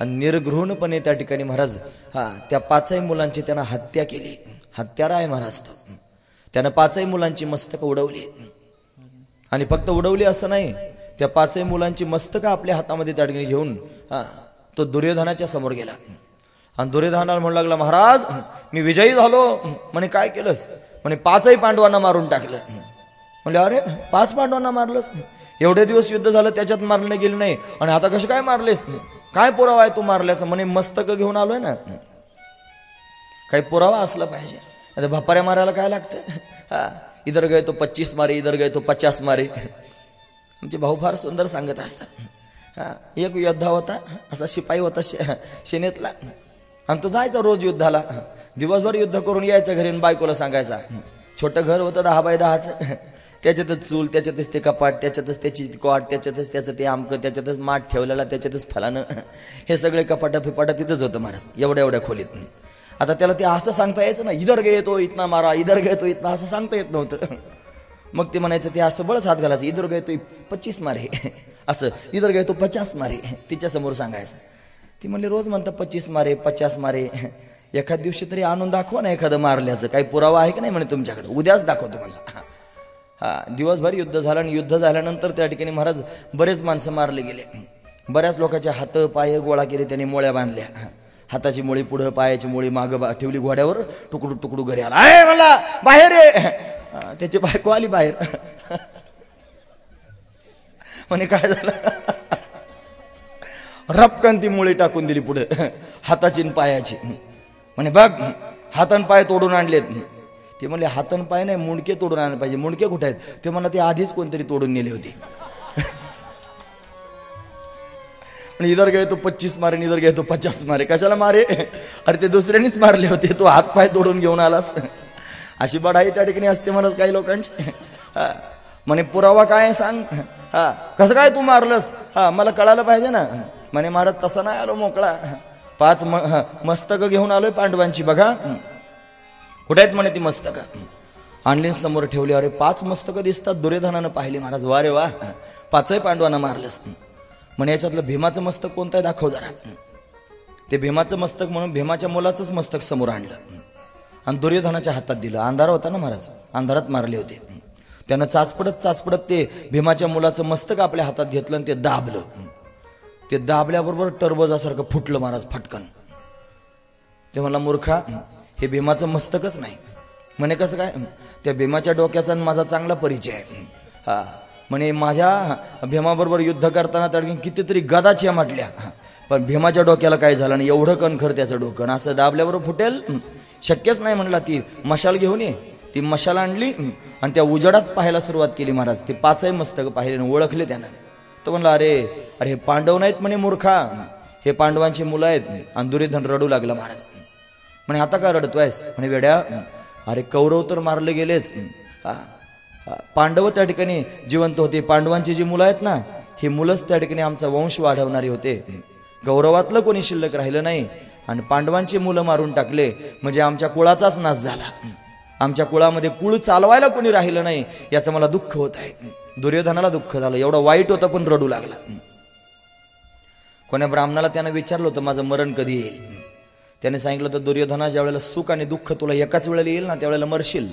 आणि निर्घृणपणे त्या ठिकाणी महाराज त्या 5ही मुलांची त्यानं हत्या केली. हत्यारा आहे महाराज तो. त्यानं 5ही मुलांची मस्तक उडवली. आणि फक्त उडवली असं नाही, त्या 5ही मुलांची मस्तक आपल्या हातामध्ये त्या ठिकाणी घेऊन तो दुर्योधनाच्या समोर गेला. आणि दुर्योधनाला म्हणू लागला, महाराज मी विजयी झालो. म्हणे काय केलंस? म्हणे 5ही पांडवांना मारून टाकलं. म्हणले अरे 5 पांडवांना मारलंस? एवढे दिवस युद्ध झालं त्याच्यात मारले गेले नाही, आणि आता कसं काय मारलेस? काय पुरावा आहे तू मारल्याचा? म्हणे मस्तक घेऊन आलोय ना, काही पुरावा असला पाहिजे. आता भपाऱ्या मारायला काय लागतं? इधर गए तो 25 मारे, इधर गए तो 50 मारे. आमचे भाऊ फार सुंदर सांगत असतात. एक योद्धा होता, असा शिपाई होता सेनेतला, आणि तो जायचा रोज युद्धाला. दिवसभर युद्ध करून यायचं घरी, बायकोला सांगायचा. छोटं घर होतं 10 बाय 10चं, त्याच्यातच चूल, त्याच्यातच ते कपाट, त्याच्यातच त्याची कॉट, त्याच्यातच त्याचं ते आमकं, त्याच्यातच माठ ठेवलेला, त्याच्यातच फलानं, हे सगळे कपाटा फिपाटा तिथंच होतं महाराज, एवढ्या खोलीत. आता त्याला ते असं सांगता यायचं ना, इधर गए तो इतना मारा, इधर गए तो इतना, असं सांगता येत नव्हतं. मग ते म्हणायचं ते असं बळच हात घालायचं, इधर गए तो 25 मारे असं, इधर गए तो 50 मारे, तिच्या समोर सांगायचं. ती म्हणली रोज म्हणता 25 मारे 50 मारे, एखाद दिवशी तरी आणून दाखवा ना एखादं मारल्याचं, काही पुरावा आहे की नाही म्हणे तुमच्याकडे, उद्याच दाखवतो मला. हा, दिवसभर युद्ध झालं आणि युद्ध झाल्यानंतर त्या ठिकाणी महाराज बरेच माणसं मारले गेले. बऱ्याच लोकांचे हात पाय गोळा केले, त्यांनी मोळ्या बांधल्या, हाताची मोळी पुढं पायाची मोळी मागं ठेवली घोड्यावर, तुकडू तुकडू घरी आला, आहे मला बाहेर ये. त्याची बायको आली बाहेर, म्हणे काय झालं, रपकन ती मुळी टाकून दिली पुढे हाताची पायाची. म्हणे बघ हातन पाय तोडून आणलेत. ते म्हणले हातन पाय नाही, मुंडके तोडून आणले पाहिजे. मुंडके कुठे आहेत? ते म्हणलं ते आधीच कोणतरी तोडून नेले होते. इधर गए तो 25 मारे, इधर गए तो 50 मारे. कशाला मारे? अरे ते दुसऱ्यांनीच मारले होते, तू हात पाय तोडून घेऊन आलास. अशी बढाई त्या ठिकाणी असते म्हणत काही लोकांची. म्हणे पुरावा काय सांग, हा कसं काय तू मारलंस, हा मला कळायला पाहिजे ना. म्हणे महाराज तसं नाही आलो मोकळा, 5 मस्तकं घेऊन आलोय पांडवांची, बघा कुठे आहेत म्हणे ती मस्तकं. आणली समोर ठेवली. अरे 5 मस्तकं दिसतात. दुर्योधनानं पाहिली. महाराज वा रे वा, 5ही पांडवांना मारलंस. म्हणे याच्यातलं भीमाचं मस्तक कोणतं आहे दाखव जरा. ते भीमाचं मस्तक म्हणून भीमाच्या मुलाचंच मस्तक समोर आणलं आणि दुर्योधनाच्या हातात दिलं. अंधार होता ना महाराज, अंधारात मारले होते. त्यानं चाचपडत ते भीमाच्या मुलाचं मस्तक आपल्या हातात घेतलं आणि ते दाबलं. ते दाबल्याबरोबर टरबोजासारखं फुटलं महाराज फटकन. ते म्हणला मूर्खा, हे भीमाचं मस्तकच नाही. म्हणे कसं काय? त्या भीमाच्या डोक्याचा आणि माझा चांगला परिचय आहे. हा म्हणे माझ्या भीमाबरोबर युद्ध करताना त्या कितीतरी गदाच्या म्हटल्या, पण भीमाच्या डोक्याला काय झालं नाही. एवढं कणखर त्याचं डोकं, असं दाबल्याबरोबर फुटेल शक्यच नाही. म्हणला ती मशाल घेऊन ये. ती मशाल आणली आणि त्या उजेडात पाहायला सुरुवात केली महाराज. ते 5ही मस्तक पाहिले आणि ओळखले त्यानं. तो म्हणला अरे अरे हे पांडव नाहीत म्हणे मूर्खा, हे पांडवांची मुलं आहेत. आणि दुर्योधन रडू लागला महाराज. म्हणे आता का रडतोयस? म्हणे वेड्या, अरे कौरव तर मारले गेलेच, पांडव त्या ठिकाणी जिवंत होते. पांडवांची जी मुलं आहेत ना, ही मुलंच त्या ठिकाणी आमचा वंश वाढवणारी होते. गौरवातलं कोणी शिल्लक राहिलं नाही आणि पांडवांची मुलं मारून टाकले म्हणजे आमच्या कुळाचाच नाश झाला. आमच्या कुळामध्ये कुळ चालवायला कोणी राहिलं नाही, याचं मला दुःख होत आहे. दुर्योधनाला दुःख झालं. एवढं वाईट होतं पण रडू लागला. कोण्या ब्राह्मणाला त्यानं विचारलं होतं माझं मरण कधी येईल. त्याने सांगितलं तर दुर्योधना, ज्या वेळेला सुख आणि दुःख तुला एकाच वेळेला येईल ना, त्यावेळेला मरशील.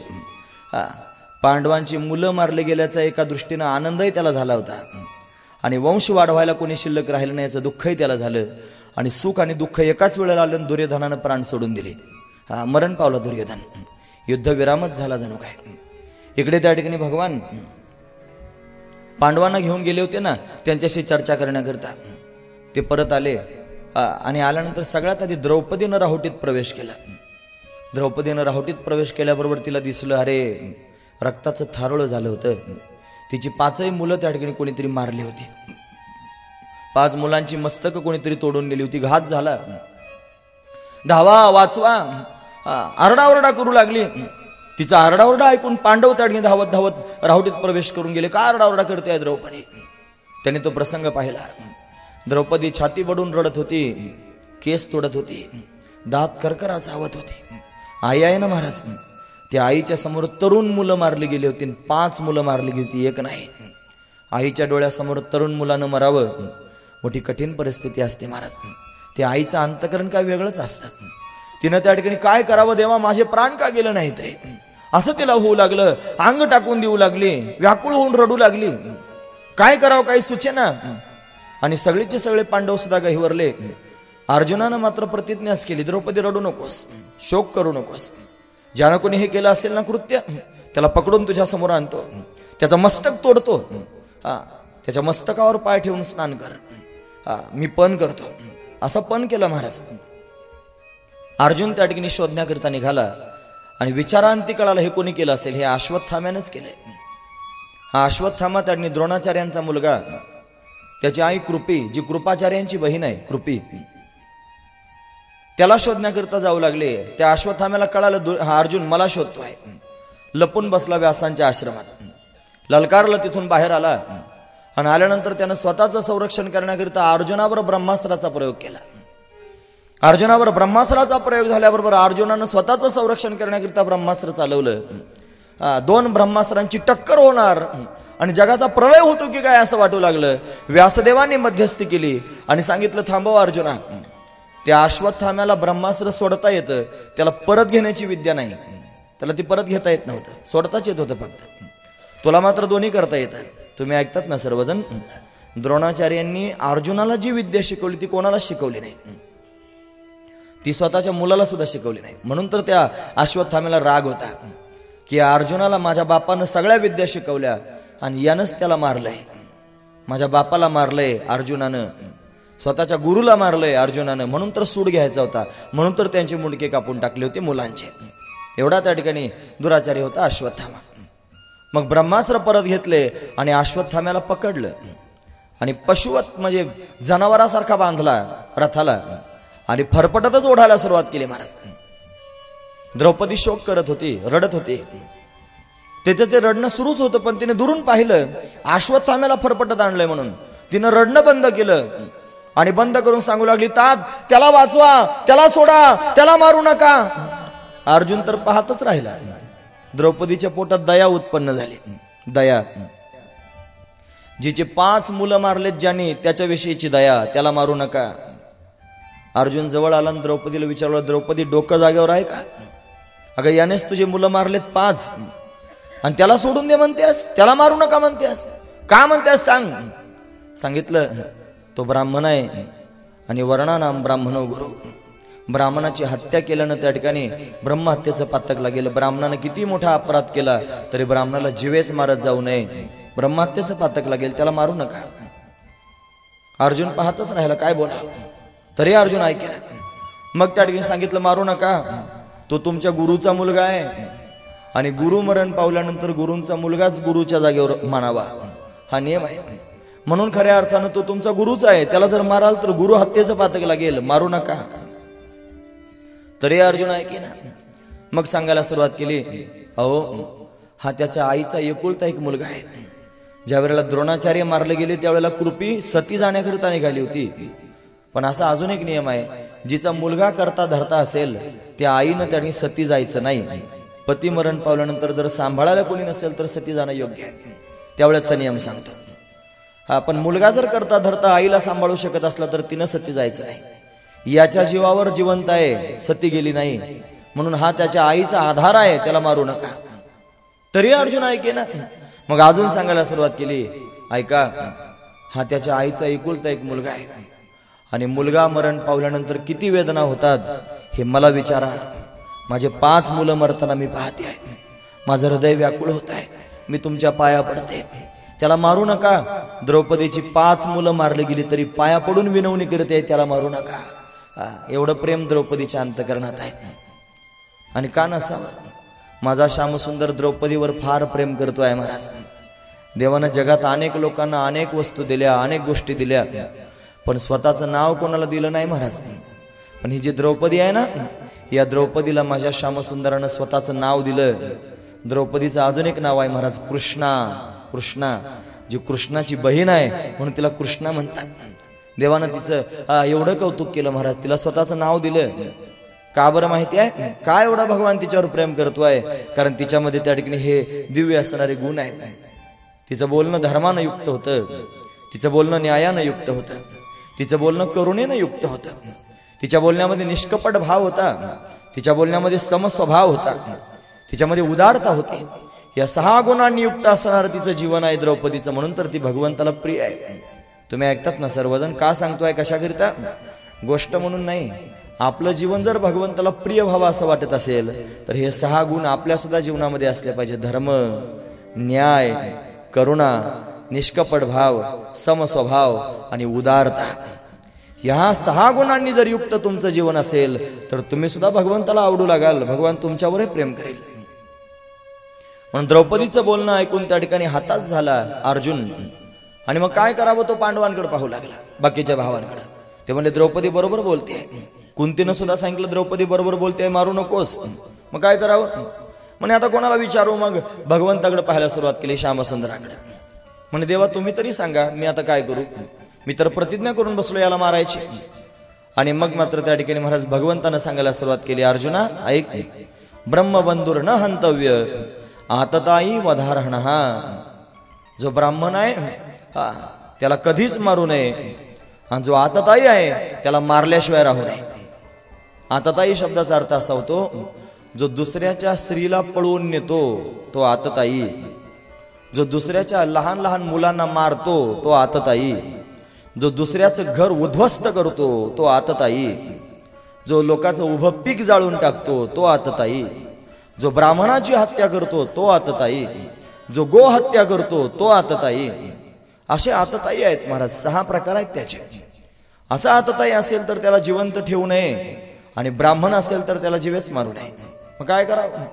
पांडवांची मुलं मारले गेल्याचा एका दृष्टीनं आनंदही त्याला झाला होता आणि वंश वाढवायला कोणी शिल्लक राहिलं नाही याचं दुःखही त्याला झालं. आणि सुख आणि दुःख एकाच वेळेला आलं. दुर्योधनानं प्राण सोडून दिले. मरण पावलं दुर्योधन. युद्ध विरामच झाला जणू काय. इकडे त्या ठिकाणी भगवान पांडवांना घेऊन गेले होते ना, त्यांच्याशी चर्चा करण्याकरता. ते परत आले आणि आल्यानंतर सगळ्यात आधी द्रौपदीनं राहोटीत प्रवेश केला. द्रौपदीनं राहोटीत प्रवेश केल्याबरोबर तिला दिसलं अरे रक्ताचं थारोळं झालं होतं. तिची 5ही मुलं त्या ठिकाणी कोणीतरी मारली होती. 5 मुलांची मस्तक कोणीतरी तोडून नेली होती. घात झाला. धावा वाचवा, आरडाओरडा करू लागली. तिचा आरडाओरडा ऐकून पांडव त्या ठिकाणी धावत धावत राहोटीत प्रवेश करून गेले. का आरडाओरडा करते द्रौपदी? त्याने तो प्रसंग पाहिला. द्रौपदी छाती बडून रडत होती, केस तोडत होती, दात करकरा चावत होती. आई आहे ना महाराज, त्या आईच्या समोर तरुण मुलं मारली गेली होती. 5 मुलं मारली गेली होती, एक नाही. आईच्या डोळ्यासमोर तरुण मुलानं मरावं, मोठी कठीण परिस्थिती असते महाराज. त्या आईचं अंतकरण काय वेगळंच असतं. तिनं त्या ठिकाणी काय करावं, देवा माझे प्राण का गेलं नाहीत रे, असं तिला होऊ लागलं. अंग टाकून देऊ लागली, व्याकुळ होऊन रडू लागली. काय करावं काही सुचेना. आणि सगळीचे सगळे पांडव सुद्धा गहिवरले. अर्जुनानं मात्र प्रतिज्ञाच केली, द्रौपदी रडू नकोस, शोक करू नकोस. ज्यानं कोणी हे केलं असेल ना कृत्य, त्याला पकडून तुझ्या समोर आणतो, त्याचं मस्तक तोडतो, त्याच्या मस्तकावर पाय ठेवून स्नान कर, मी पण करतो. असं पण केलं महाराज. अर्जुन त्या ठिकाणी शोधण्याकरिता निघाला आणि विचारांती कळाला हे कोणी केलं असेल. हे अश्वत्थाम्यानंच केलंय. हा अश्वत्थामा त्या ठिकाणी द्रोणाचार्यांचा मुलगा, त्याची आई कृपी, जी कृपाचार्यांची बहीण आहे कृपी, त्याला शोधण्याकरिता जाऊ लागले. त्या अश्वत्थाम्याला कळालं हा अर्जुन मला शोधतोय. लपून बसला व्यासांच्या आश्रमात. ललकारला तिथून बाहेर आला आणि आल्यानंतर त्यानं स्वतःचं संरक्षण करण्याकरिता अर्जुनावर ब्रह्मास्त्राचा प्रयोग केला. अर्जुनावर ब्रह्मास्त्राचा प्रयोग झाल्याबरोबर अर्जुनानं स्वतःचं संरक्षण करण्याकरिता ब्रह्मास्त्र चालवलं दोन ब्रह्मास्त्रांची टक्कर होणार आणि जगाचा प्रलय होतो की काय असं वाटू लागलं. व्यासदेवांनी मध्यस्थी केली आणि सांगितलं, थांबव अर्जुना, त्या अश्वत्थाम्याला ब्रह्मास्त्र सोडता येतं, त्याला परत घेण्याची विद्या नाही. त्याला ती परत घेता येत नव्हतं, सोडताच येत होतं फक्त. तुला मात्र दोन्ही करता येतं. तुम्ही ऐकतात ना सर्वजण, द्रोणाचार्यांनी अर्जुनाला जी विद्या शिकवली ती कोणालाच शिकवली नाही. ती स्वतःच्या मुलाला सुद्धा शिकवली नाही. म्हणून तर त्या अश्वत्थाम्याला राग होता की अर्जुनाला माझ्या बापानं सगळ्या विद्या शिकवल्या आणि यानंच त्याला मारलंय. माझ्या बापाला मारलंय अर्जुनानं, स्वतःच्या गुरुला मारलंय अर्जुनानं, म्हणून तर सूड घ्यायचा होता, म्हणून तर त्यांचे मुंडके कापून टाकले होते मुलांचे. एवढा त्या ठिकाणी दुराचारी होता अश्वत्थामा. मग ब्रह्मास्त्र परत घेतले आणि अश्वत्थाम्याला पकडलं आणि पशुवत म्हणजे जनावरासारखा बांधला रथाला आणि फरफटतच ओढायला सुरुवात केली. महाराज द्रौपदी शोक करत होती, रडत होती. तिथे ते रडणं सुरूच होतं, पण तिने दुरून पाहिलं अश्वत्थाम्याला फरफटत आणलंय म्हणून तिनं रडणं बंद केलं आणि बंद करून सांगू लागली, तात त्याला वाचवा, त्याला सोडा, त्याला मारू नका. अर्जुन तर पाहतच राहिला. द्रौपदीच्या पोटात दया उत्पन्न झाली. दया, जिचे 5 मुलं मारलेत ज्यांनी, त्याच्याविषयीची दया, त्याला मारू नका. अर्जुन जवळ आला आणि द्रौपदीला विचारलं, द्रौपदी डोकं जागेवर आहे का? अगं यानेच तुझे मुलं मारलेत 5 आणि त्याला सोडून दे म्हणतेस, त्याला मारू नका म्हणतेस, का म्हणतेस सांग. सांगितलं, तो ब्राह्मण आहे आणि वर्णानाम ब्राह्मणो गुरु. ब्राह्मणाची हत्या केल्यानं त्या ठिकाणी ब्रह्महत्येचं पातक लागेल. ब्राह्मणानं किती मोठा अपराध केला तरी ब्राह्मणाला जीवेच मारत जाऊ नये, ब्रह्महत्येचं पातक लागेल, त्याला मारू नका. अर्जुन पाहतच राहिला काय बोला, तरी अर्जुन ऐकेना. मग त्या ठिकाणी सांगितलं, मारू नका, तो तुमच्या गुरुचा मुलगा आहे आणि गुरु मरण पावल्यानंतर गुरूंचा मुलगाच गुरुच्या जागेवर मानावा, हा नियम आहे. म्हणून खऱ्या अर्थानं तो तुमचा गुरुच आहे, त्याला जर माराल तर गुरु हत्येचं पातक लागेल, मारू नका. तरी अर्जुन ऐकेना. मग सांगायला सुरुवात केली, अहो हा त्याच्या आईचा एकुलता एक मुलगा आहे. ज्या वेळेला द्रोणाचार्य मारले गेले त्यावेळेला कृपी सती जाण्याकरिता निघाली होती. पण असा अजून एक नियम आहे, जिचा मुलगा करता धरता असेल त्या आईनं त्यांनी सती जायचं नाही. पती मरण पावल्यानंतर जर सांभाळायला कोणी नसेल तर सती जाणं योग्य आहे, त्यावेळेचा नियम सांगतो. हा, पण मुलगा जर करता धरता आईला सांभाळू शकत असला तर तिनं सती जायचं नाही. याच्या जीवावर जिवंत आहे, सती गेली नाही, म्हणून हा त्याच्या आईचा आधार आहे, त्याला मारू नका. तरी अर्जुन ऐकेना. मग अजून सांगायला सुरुवात केली, ऐका, हा त्याच्या आईचा एकुलता एक मुलगा आहे आणि मुलगा मरण पावल्यानंतर किती वेदना होतात हे मला विचारा. माझे 5 मुलं मरताना मी पाहते आहे, माझं हृदय व्याकुळ होत आहे, मी तुमच्या पाया पडते, त्याला मारू नका. द्रौपदीची 5 मुलं मारली गेली तरी पाया पडून विनवणी करते, त्याला मारू नका. एवढं प्रेम द्रौपदीच्या अंतकरणात आहे. आणि का नसावं, माझा श्यामसुंदर द्रौपदीवर फार प्रेम करतोय महाराज. देवानं जगात अनेक लोकांना अनेक वस्तू दिल्या, अनेक गोष्टी दिल्या, पण स्वतःचं नाव कोणाला दिलं नाही महाराज. पण ही जी द्रौपदी आहे ना, या द्रौपदीला माझ्या श्यामसुंदरानं स्वतःचं नाव दिलं. द्रौपदीचं अजून एक नाव आहे महाराज, कृष्णा. कृष्णा, जी कृष्णाची बहीण आहे म्हणून तिला कृष्णा म्हणतात. देवानं तिचं एवढं कौतुक केलं महाराज, तिला स्वतःचं नाव दिलं. का बरं माहिती आहे काय एवढा भगवान तिच्यावर प्रेम करतोय? कारण तिच्यामध्ये त्या ठिकाणी हे दिव्य असणारे गुण आहेत. तिचं बोलणं धर्मानं युक्त होतं, तिचं बोलणं न्यायानं युक्त होतं, तिचं बोलणं करुणेनं युक्त होतं, तिच्या बोलण्यामध्ये निष्कपट भाव होता, तिच्या बोलण्यामध्ये समस्वभाव होता, तिच्यामध्ये उदारता होती. या 6 गुणांनी युक्त असणारं तिचं जीवन आहे द्रौपदीचं, म्हणून तर ती भगवंताला प्रिय आहे. तुम्ही ऐकतात ना सर्वजण, का सांगतोय कशाकरिता? गोष्ट म्हणून नाही, आपलं जीवन जर भगवंताला प्रिय व्हावं असं वाटत असेल तर हे 6 गुण आपल्या सुद्धा जीवनामध्ये असले पाहिजे. धर्म, न्याय, करुणा, निष्कपट भाव, समस्वभाव आणि उदारता. ह्या 6 गुणांनी जर युक्त तुमचं जीवन असेल तर तुम्ही सुद्धा भगवंताला आवडू लागाल, भगवान तुमच्यावरही प्रेम करेल. म्हणून द्रौपदीचं बोलणं ऐकून त्या ठिकाणी हताश झाला अर्जुन. आणि मग काय करावं, तो पांडवांकडे पाहू लागला, बाकीच्या भावांकडे. ते म्हणले द्रौपदी बरोबर बोलते. कुंतीनं सुद्धा सांगितलं द्रौपदी बरोबर बोलते, मारू नकोस. मग काय करावं म्हणे, आता कोणाला विचारू? मग भगवंताकडे पाहायला सुरुवात केली, श्यामसुंदराकडे. म्हणे देवा तुम्ही तरी सांगा, मी आता काय करू? मी तर प्रतिज्ञा करून बसलो याला मारायची. आणि मग मात्र त्या ठिकाणी महाराज भगवंतानं सांगायला सुरुवात केली, अर्जुना ऐक, ब्रह्मबंधुर न हंतव्य, आतताई वधारहण, जो ब्राह्मण आहे त्याला कधीच मारू नये, आणि जो आतताई आहे त्याला मारल्याशिवाय राहू नये. आतताई शब्दाचा अर्थ असा होतो, जो दुसऱ्याच्या स्त्रीला पळवून नेतो तो आतताई, जो दुसऱ्याच्या लहान लहान मुलांना मारतो तो आतताई, जो दुसऱ्याचं घर उद्ध्वस्त करतो तो आतताई, जो लोकांचं उभं पीक जाळून टाकतो तो आतताई, जो ब्राह्मणाची हत्या करतो तो आतताई, जो गो हत्या करतो तो आतताई. असे आतताई आहेत महाराज, 6 प्रकार आहेत त्याचे. असा आतताई असेल तर त्याला जिवंत ठेवू नये, आणि ब्राह्मण असेल तर त्याला जीवेच मारू नये. मग काय करावं?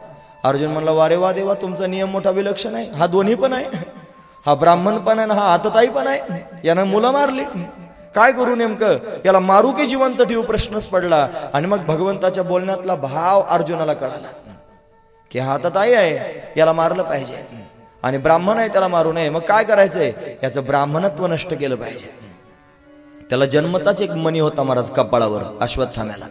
अर्जुन म्हणला, वारे वा देवा, तुमचा नियम मोठा विलक्षण आहे. हा दोन्ही पण आहे, हा ब्राह्मण पण आहे, हा आतताई पण आहे. यानं मुलं मारली, काय करू नेमकं? याला मारू की जिवंत ठेवू? प्रश्नच पडला. आणि मग भगवंताच्या बोलण्यातला भाव अर्जुनाला कळाला की हा आतताई आहे, याला मारलं पाहिजे, आणि ब्राह्मण आहे त्याला मारू नये. मग काय करायचंय? याचं ब्राह्मणत्व नष्ट केलं पाहिजे. त्याला जन्मताच एक मणी होता महाराज कपाळावर, अश्वत्थाम्याला.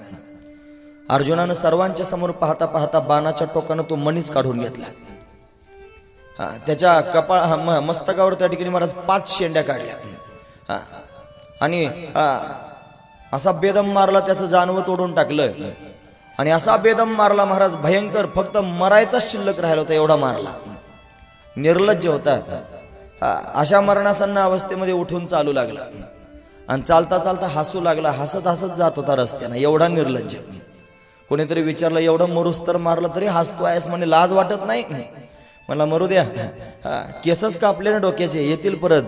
अर्जुनानं सर्वांच्या समोर पाहता पाहता बाणाच्या टोकानं तो मणीच काढून घेतला. त्याच्या कपाळ मस्तकावर त्या ठिकाणी महाराज 5 शेंड्या काढल्या, आणि असा बेदम मारला, त्याचं जानवं तोडून टाकलं, आणि असा बेदम मारला महाराज भयंकर, फक्त मरायचाच शिल्लक राहिला होता एवढा मारला. निर्लज्ज होता. अशा मरणासन्न अवस्थेमध्ये उठून चालू लागला, आणि चालता चालता हसू लागला, हसत हसत जात होता रस्त्यानं, एवढा निर्लज्ज. कोणीतरी विचारलं, एवढं मरूस तर मारलं तरी हसतो आहेस, म्हणे लाज वाटत नाही? मला मरू द्या, केसच कापले ना डोक्याचे, येतील परत.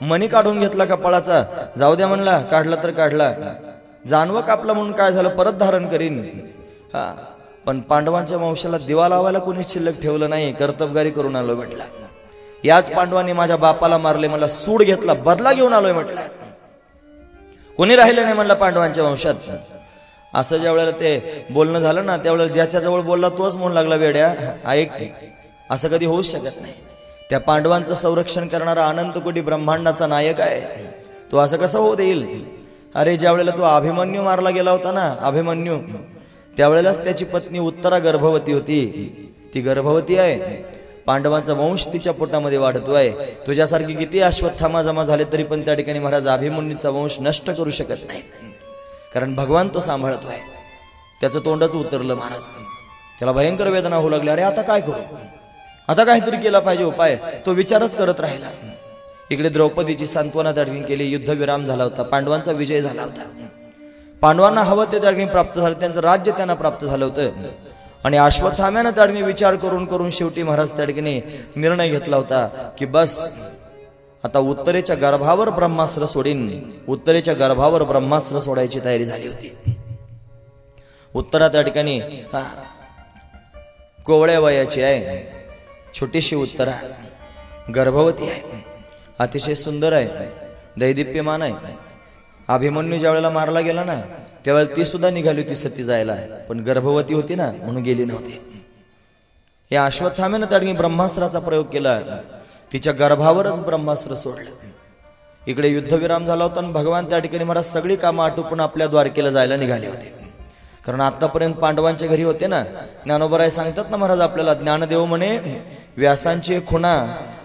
मणी काढून घेतला कपाळाचा, जाऊ द्या म्हणला, काढला तर काढला. जानवं कापला म्हणून काय झालं, परत धारण करीन. पण पांडवांच्या वंशाला दिवा लावायला कोणी शिल्लक ठेवलं नाही, कर्तबगारी करून आलो म्हटला. याच पांडवांनी माझ्या बापाला मारले, मला सूड घेतला, बदला घेऊन आलोय म्हटलं. कोणी राहिलं नाही म्हणलं पांडवांच्या वंशात. असं ज्या वेळेला ते बोलणं झालं ना, त्यावेळेला ज्याच्या जवळ बोलला तोच म्हणू लागला, वेड्या ऐक, असं कधी होऊच शकत नाही. त्या पांडवांचं संरक्षण करणारा अनंत कोटी ब्रह्मांडाचा नायक आहे, तो असं कसं होऊ देईल? अरे ज्या वेळेला तो अभिमन्यू मारला गेला होता ना, अभिमन्यू, त्यावेळेलाच त्याची पत्नी उत्तरा गर्भवती होती. ती गर्भवती आहे, पांडवांचा वंश तिच्या पोटामध्ये वाढतोय. तुझ्यासारखी किती अश्वत्थामा जमा झाले तरी पण त्या ठिकाणी महाराज अभिमन्यूचा वंश नष्ट करू शकत नाही, कारण भगवान तो सांभाळतोय. त्याचं तोंडच उतरलं महाराज, त्याला भयंकर वेदना होऊ लागली. अरे आता काय करू, आता काहीतरी केला पाहिजे उपाय. तो विचारच करत राहिला. इकडे द्रौपदीची सांत्वना त्या ठिकाणी केली, युद्धविराम झाला होता, पांडवांचा विजय झाला होता, पांडवांना हवं ते त्या ठिकाणी प्राप्त झालं, त्यांचं राज्य त्यांना प्राप्त झालं होतं. आणि अश्वत्थाम्यानं त्या ठिकाणी विचार करून करून शेवटी महाराज त्या ठिकाणी निर्णय घेतला होता की बस आता उत्तरेच्या गर्भावर ब्रह्मास्त्र सोडीन. उत्तरेच्या गर्भावर ब्रह्मास्त्र सोडायची तयारी झाली होती. उत्तरा त्या ठिकाणी कोवळ्या वयाची आहे, छोटीशी उत्तरा, गर्भवती आहे, अतिशय सुंदर आहे, दैदिप्यमान आहे. अभिमन्यू ज्या वेळेला मारला गेला ना, त्यावेळेला ती सुद्धा निघाली होती सती जायला, पण गर्भवती होती ना म्हणून गेली नव्हती. या अश्वत्थाम्यानं त्या ठिकाणी ब्रह्मास्त्राचा प्रयोग केला, तिच्या गर्भावरच ब्रह्मास्त्र सोडलं. इकडे युद्धविराम झाला होता आणि भगवान त्या ठिकाणी महाराज सगळी कामं आटोपून आपल्या द्वारकेला जायला निघाले होते. कारण आतापर्यंत पांडवांच्या घरी होते ना. ज्ञानोबराय सांगतात ना महाराज आपल्याला, ज्ञानदेव म्हणे व्यासांची खुणा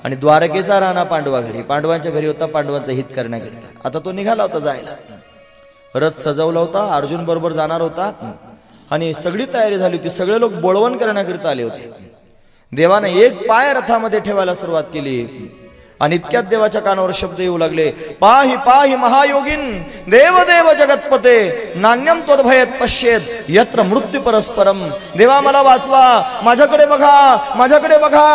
आणि द्वारकेचा राणा पांडवा घरी. पांडवांच्या घरी होता पांडवांचं हित करण्याकरिता. आता तो निघाला होता जायला, रथ सजवला होता, अर्जुन बरोबर जाणार होता आणि सगळी तयारी झाली होती. सगळे लोक बोळवण करण्याकरिता आले होते. देवाने एक पाय रथामध्ये ठेवायला सुरुवात केली आणि इतक्यात देवाच्या कानावर शब्द येऊ लागले, पाहि पाहि महायोगिन देव देव जगतपते नान्यम त्वद्भयत पश्येत यत्र मृत्यू परस्परम. देवा मला वाचवा, माझ्याकडे बघा, माझ्याकडे बघा.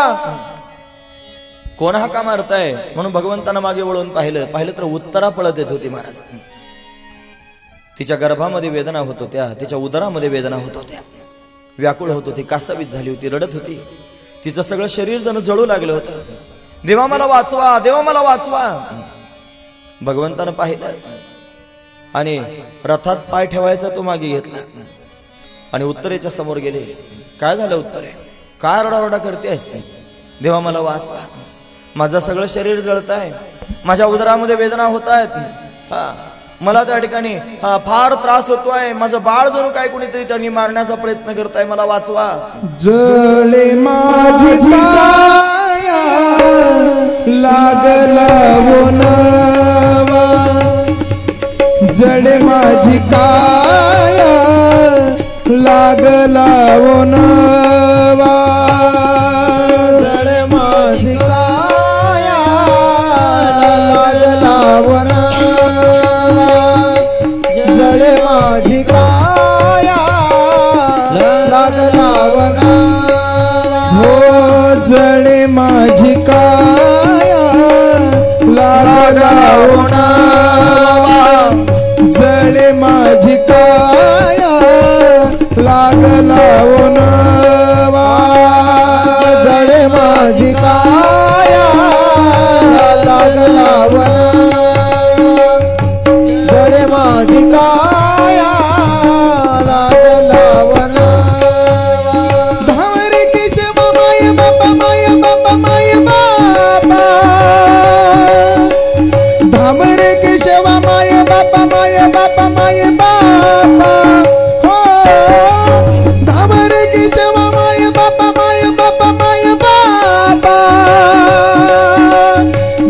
कोण हा का मारताय म्हणून भगवंतानं मागे वळून पाहिलं तर उत्तरा पळत येत होती महाराज. तिच्या गर्भामध्ये वेदना होत होत्या, तिच्या उदरामध्ये वेदना होत होत्या, व्याकुळ होत होती, कासावीस झाली होती, रडत होती. तिचं सगळं शरीर जणू जळू लागलं होतं. देवा मला वाचवा, देवा मला वाचवा. भगवंतानं पाहिलं आणि रथात पाय ठेवायचा तो मागे घेतला आणि उत्तरेच्या समोर गेले. काय झालं उत्तरे, काय रडारडा करतेस? देवा मला वाचवा, माझं सगळं शरीर जळत आहे, माझ्या उदरामध्ये वेदना होत आहेत. मला त्या ठिकाणी फार त्रास होतोय, माझं बाळ जणू काय कोणीतरी त्यांनी मारण्याचा प्रयत्न करताय, मला वाचवा. जळे माझी काया लागला वनवा, जळे माझी काया लागला वनवा, जळे माझी काया लागला वनवा, जळे माझी काया लागला वनवा, हो जळे माझी काया लागला वनवा, जळे माझी काया लागला वनवा, जळे माझी काया लागला वनवा, जळे माझी काया लागला वनवा. धावरे केशव माय बाबा माय बाबा माय बाबा, धावरे केशव माय बाबा माय बाबा माय बाबा, हो धावरे केशव माय बाबा माय बाबा माय बाबा,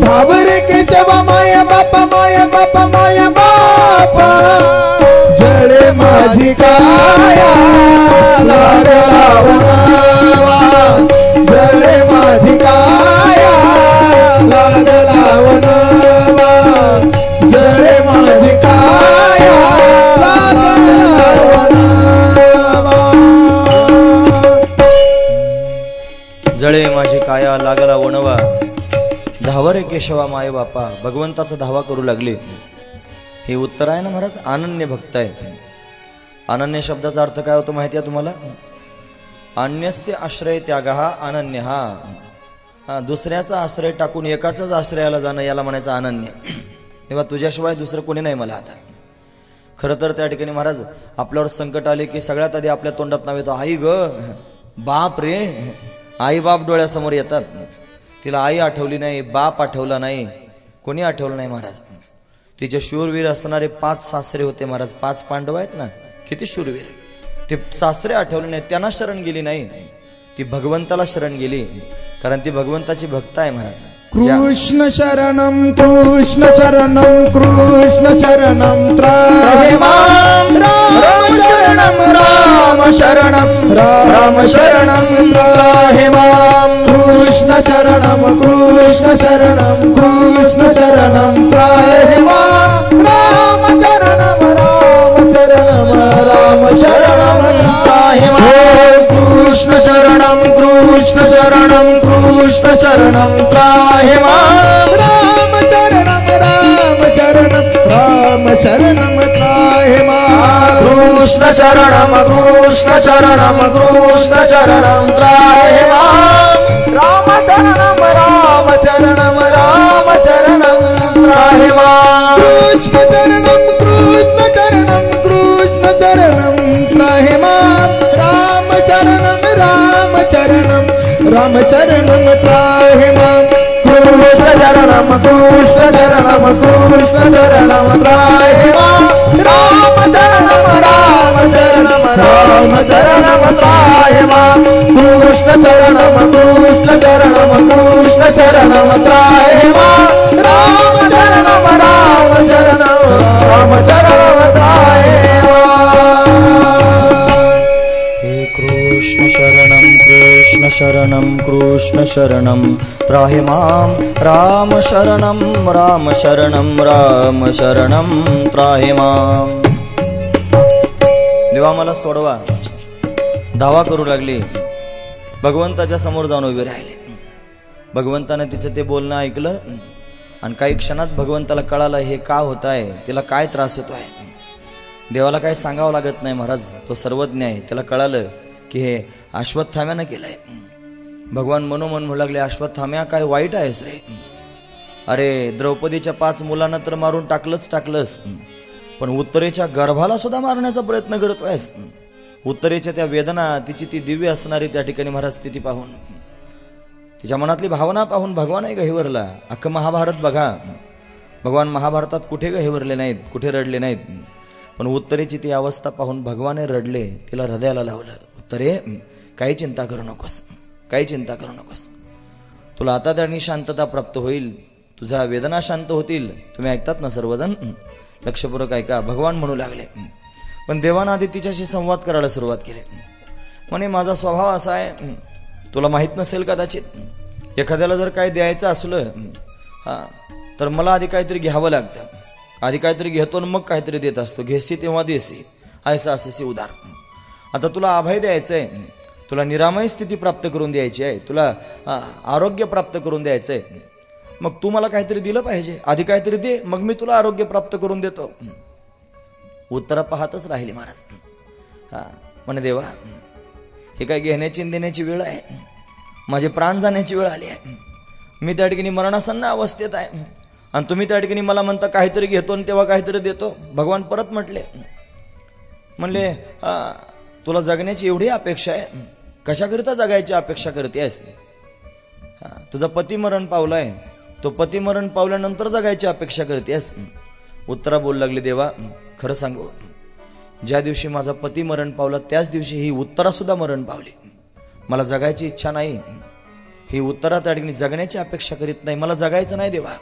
धावरे केशव माय बाबा माय बाबा माय बाबा, जळे माझी काया लागला वनवा, जळे माझी काया लागला वनवा, जळे माझी काया लागला वनवा, जळे माझी काया लागला वणवा, धावरे केशवा माय बापा. भगवंताचा धावा करू लागले. हे उत्तर आहे ना महाराज, अनन्य भक्त आहे. अनन्य शब्दाचा अर्थ काय होतो माहिती आहे तुम्हाला? अन्यस्य आश्रय त्याग हा अनन्य. हा दुसऱ्याचा आश्रय टाकून एकाचाच आश्रयाला जाणं, याला म्हणायचं अनन्य. तेव्हा तुझ्याशिवाय दुसरं कोणी नाही मला आता. खरं तर त्या ठिकाणी महाराज आपल्यावर संकट आले की सगळ्यात आधी आपल्या तोंडात नाव येतो आई ग, बाप रे. आई बाप डोळ्यासमोर येतात. तिला आई आठवली नाही, बाप आठवला नाही, कोणी आठवलं नाही महाराज. तिचे शूरवीर असणारे 5 सासरे होते महाराज. 5 पांडव आहेत ना, किती शूरवीर. ते सासरे आठवले नाही, त्यांना शरण गेली नाही, ती भगवंताला शरण गेली. कारण ती भगवंताची भक्त आहे महाराज. कृष्ण शरणम कृष्ण शरणम कृष्ण शरणम त्राहि मां, राम शरणम राम शरणम राम शरणम त्राहि मां, कृष्ण शरणम कृष्ण शरणम कृष्ण शरणम त्राहि मां, राम शरणम राम शरणम राम शरणम त्राहि मां, कृष्ण शरणम कृष्ण शरणम कृष्ण शरणम त्राहि मां, राम शरणम राम शरणम राम शरणम त्राहि मां, कृष्ण शरणम कृष्ण शरणम कृष्ण शरणम त्राहि मां, राम शरणम राम शरणम राम शरणम त्राहि मां, कृष्ण शरणम कृष्ण शरणम कृष्ण शरणम त्राहि मां, राम शरणम राम शरणम राम शरणम त्राहि मां, कृष्ण शरणम कृष्ण शरणम कृष्ण शरणम त्राहि मां, राम शरणम राम शरणम राम शरणम त्राहि मां, कृष्ण शरणम कृष्ण शरणम कृष्ण शरणम त्राहि मां, राम शरणम राम शरणम राम शरणम त्राहि मां. हे कृष्ण शरणम कृष्ण शरणम कृष्ण शरणम त्राहि मां, राम शरणम राम शरणम राम शरणम त्राहि मां. देवा मला सोडवा. धावा करू लागली. भगवंताच्या समोर जाऊन उभे राहिले. भगवंताने तिचं ते बोलणं ऐकलं आणि काही क्षणात भगवंताला कळालं हे का होत आहे, तिला काय त्रास होतो आहे. देवाला काही सांगावं लागत नाही महाराज, तो सर्वज्ञ आहे. त्याला कळालं की हे अश्वत्थाम्यानं केलंय. भगवान मनोमन म्हणू लागले, अश्वत्थाम्या काय वाईट आहेस रे. अरे द्रौपदीच्या 5 मुलांना तर मारून टाकलंच, पण उत्तरेच्या गर्भाला सुद्धा मारण्याचा प्रयत्न करतोयस. उत्तरेच्या त्या वेदना, तिची ती दिव्य असणारी त्या ठिकाणी महाराज स्थिती पाहून, तिच्या मनातली भावना पाहून भगवान आहे गहिवरला. अख्खं महाभारत बघा. भगवान महाभारतात कुठे हेवरले नाहीत, कुठे रडले नाहीत, पण उत्तरेची ती अवस्था पाहून भगवाने रडले, तिला हृदयाला लावलं. उत्तरे, काही चिंता करू नकोस, काही चिंता करू नकोस. तुला आता त्यांनी शांतता प्राप्त होईल, तुझ्या वेदना शांत होतील. तुम्ही ऐकतात ना सर्वजण, लक्षपूर्वक ऐका. भगवान म्हणू लागले. पण देवानं आधी तिच्याशी संवाद करायला सुरुवात केली. म्हणे माझा स्वभाव असा आहे, तुला माहित नसेल कदाचित, एखाद्याला जर काही द्यायचं असलं तर मला आधी काहीतरी घ्यावं लागतं. आधी काहीतरी घेतो आणि मग काहीतरी देत असतो. घेसी तेव्हा देसी, ऐसा असेसी उदार. आता तुला अभय द्यायचंय, तुला निरामय स्थिती प्राप्त करून द्यायची आहे, तुला आरोग्य प्राप्त करून द्यायचंय, मग तू मला काहीतरी दिलं पाहिजे. आधी काहीतरी दे, मग मी तुला आरोग्य प्राप्त करून देतो. उत्तर पाहतच राहिले महाराज. म्हणे देवा, हे काय घेण्याची देण्याची वेळ आहे, माझे प्राण जाण्याची वेळ आली आहे. मी त्या ठिकाणी मरणासन्न अवस्थेत आहे आणि तुम्ही त्या ठिकाणी मला म्हणता काहीतरी घेतो आणि तेव्हा काहीतरी देतो. भगवान परत म्हणले तुला जगण्याची एवढी अपेक्षा आहे, कशाकरिता जगायची अपेक्षा करतेस? तुझा पती मरण पावलाय, तो पती मरण पावल्यानंतर जगायची अपेक्षा करतेस. उत्तरा बोलू लागली, देवा खरं सांगू, ज्या दिवशी माझा पती मरण पावला त्याच दिवशी ही उत्तरा सुद्धा मरण पावली. मला जगायची इच्छा नाही. ही उत्तरा त्या ठिकाणी जगण्याची अपेक्षा करीत नाही. मला जगायचं नाही देवा,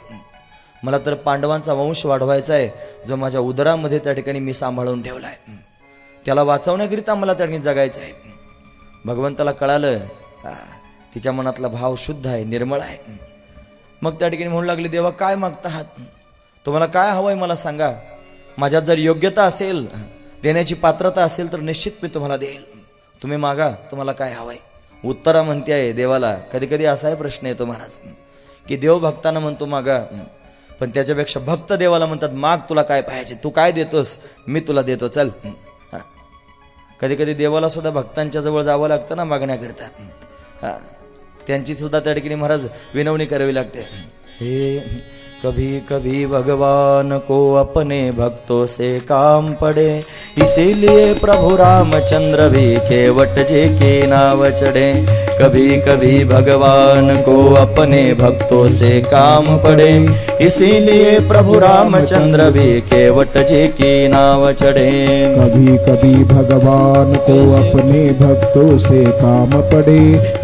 मला तर पांडवांचा वंश वाढवायचा आहे, जो माझ्या उदरामध्ये त्या ठिकाणी मी सांभाळून ठेवलाय. त्याला वाचवण्याकरिता मला त्या ठिकाणी जगायचं आहे. भगवंताला कळालं तिच्या मनातला भाव शुद्ध आहे, निर्मळ आहे. मग त्या ठिकाणी म्हणू लागली, देवा काय मागता आहात? तुम्हाला काय हवंय मला सांगा. माझ्यात जर योग्यता असेल, देण्याची पात्रता असेल तर निश्चित मी तुम्हाला देईल. तुम्ही मागा, तुम्हाला काय हवंय. उत्तरा म्हणते आहे देवाला. कधी कधी असाही प्रश्न येतो महाराज की देव भक्तांना म्हणतो मागा, पण त्याच्यापेक्षा भक्त देवाला म्हणतात माग, तुला काय पाहिजे, तू काय देतोस मी तुला देतो, चल. कधी कधी देवाला सुद्धा भक्तांच्या जवळ जावं लागतं ना मागण्याकरिता. त्यांची सुद्धा त्या ठिकाणी महाराज विनवणी करावी लागते. हे कभी कभी भगवान को अपने भक्तों से काम पड़े, इसीलिए प्रभु रामचंद्र भी केवट जी की नाव चढ़े. कभी कभी भगवान को अपने भक्तों से काम पड़े, इसीलिए प्रभु रामचंद्र भी केवट जी की नाव चढ़े. कभी कभी भगवान को अपने भक्तों से काम पड़े,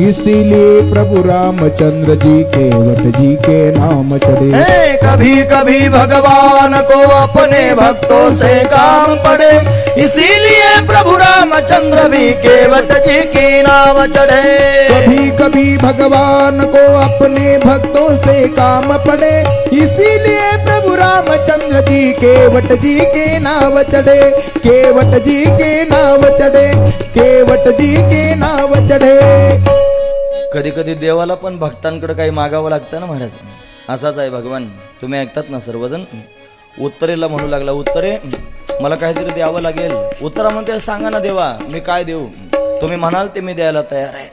इसीलिए प्रभु रामचंद्र जी केवट जी के नाम चढ़े. कभी कभी भगवान को अपने भक्तों से काम पड़े, इसीलिए प्रभु रामचंद्र भी केवट जी की नाव चढ़े. कभी कभी भगवान को अपने भक्तों से काम पड़े, इसीलिए प्रभु रामचंद्र जी केवट जी के नाव चढ़े. केवट जी के नाव चढ़े, केवट जी के नाव चढ़े. कधी कधी देवाला पण भक्तांकडे काही मागावं लागतं ना महाराज. असाच आहे भगवान. तुम्ही ऐकतात ना सर्वजण. उत्तरेला म्हणू लागला, उत्तरे मला काहीतरी द्यावं लागेल. उत्तरा म्हणते, सांगा ना देवा मी काय देऊ, तुम्ही म्हणाल ते मी द्यायला तयार आहे.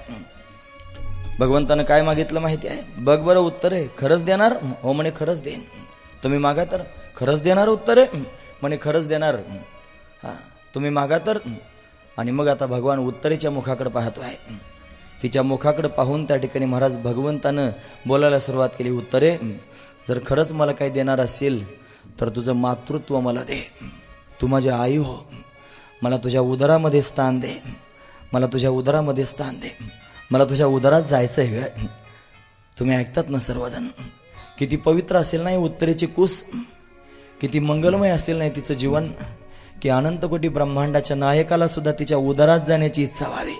भगवंतानं काय मागितलं माहिती आहे? बघ बरं उत्तरे, खरंच देणार? हो म्हणे खरंच देईन. तुम्ही मागा तर? खरंच देणार उत्तरे? म्हणे खरंच देणार. तुम्ही मागा तर? आणि मग आता भगवान उत्तरेच्या मुखाकडे पाहतो आहे. तिच्या मुखाकडे पाहून त्या ठिकाणी महाराज भगवंतानं बोलायला सुरुवात केली, उत्तरे जर खरंच मला काही देणार असेल तर तुझं मातृत्व मला दे. तू माझी आई हो, मला तुझ्या उदरामध्ये स्थान दे, मला तुझ्या उदरामध्ये स्थान दे, मला तुझ्या उदरात जायचं आहे ग. तुम्ही ऐकतात ना सर्वजण. किती पवित्र असेल नाही उत्तरेची कुस, किती मंगलमय असेल नाही तिचं जीवन, की अनंतकोटी ब्रह्मांडाच्या नायकाला सुद्धा तिच्या उदरात जाण्याची इच्छा व्हावी.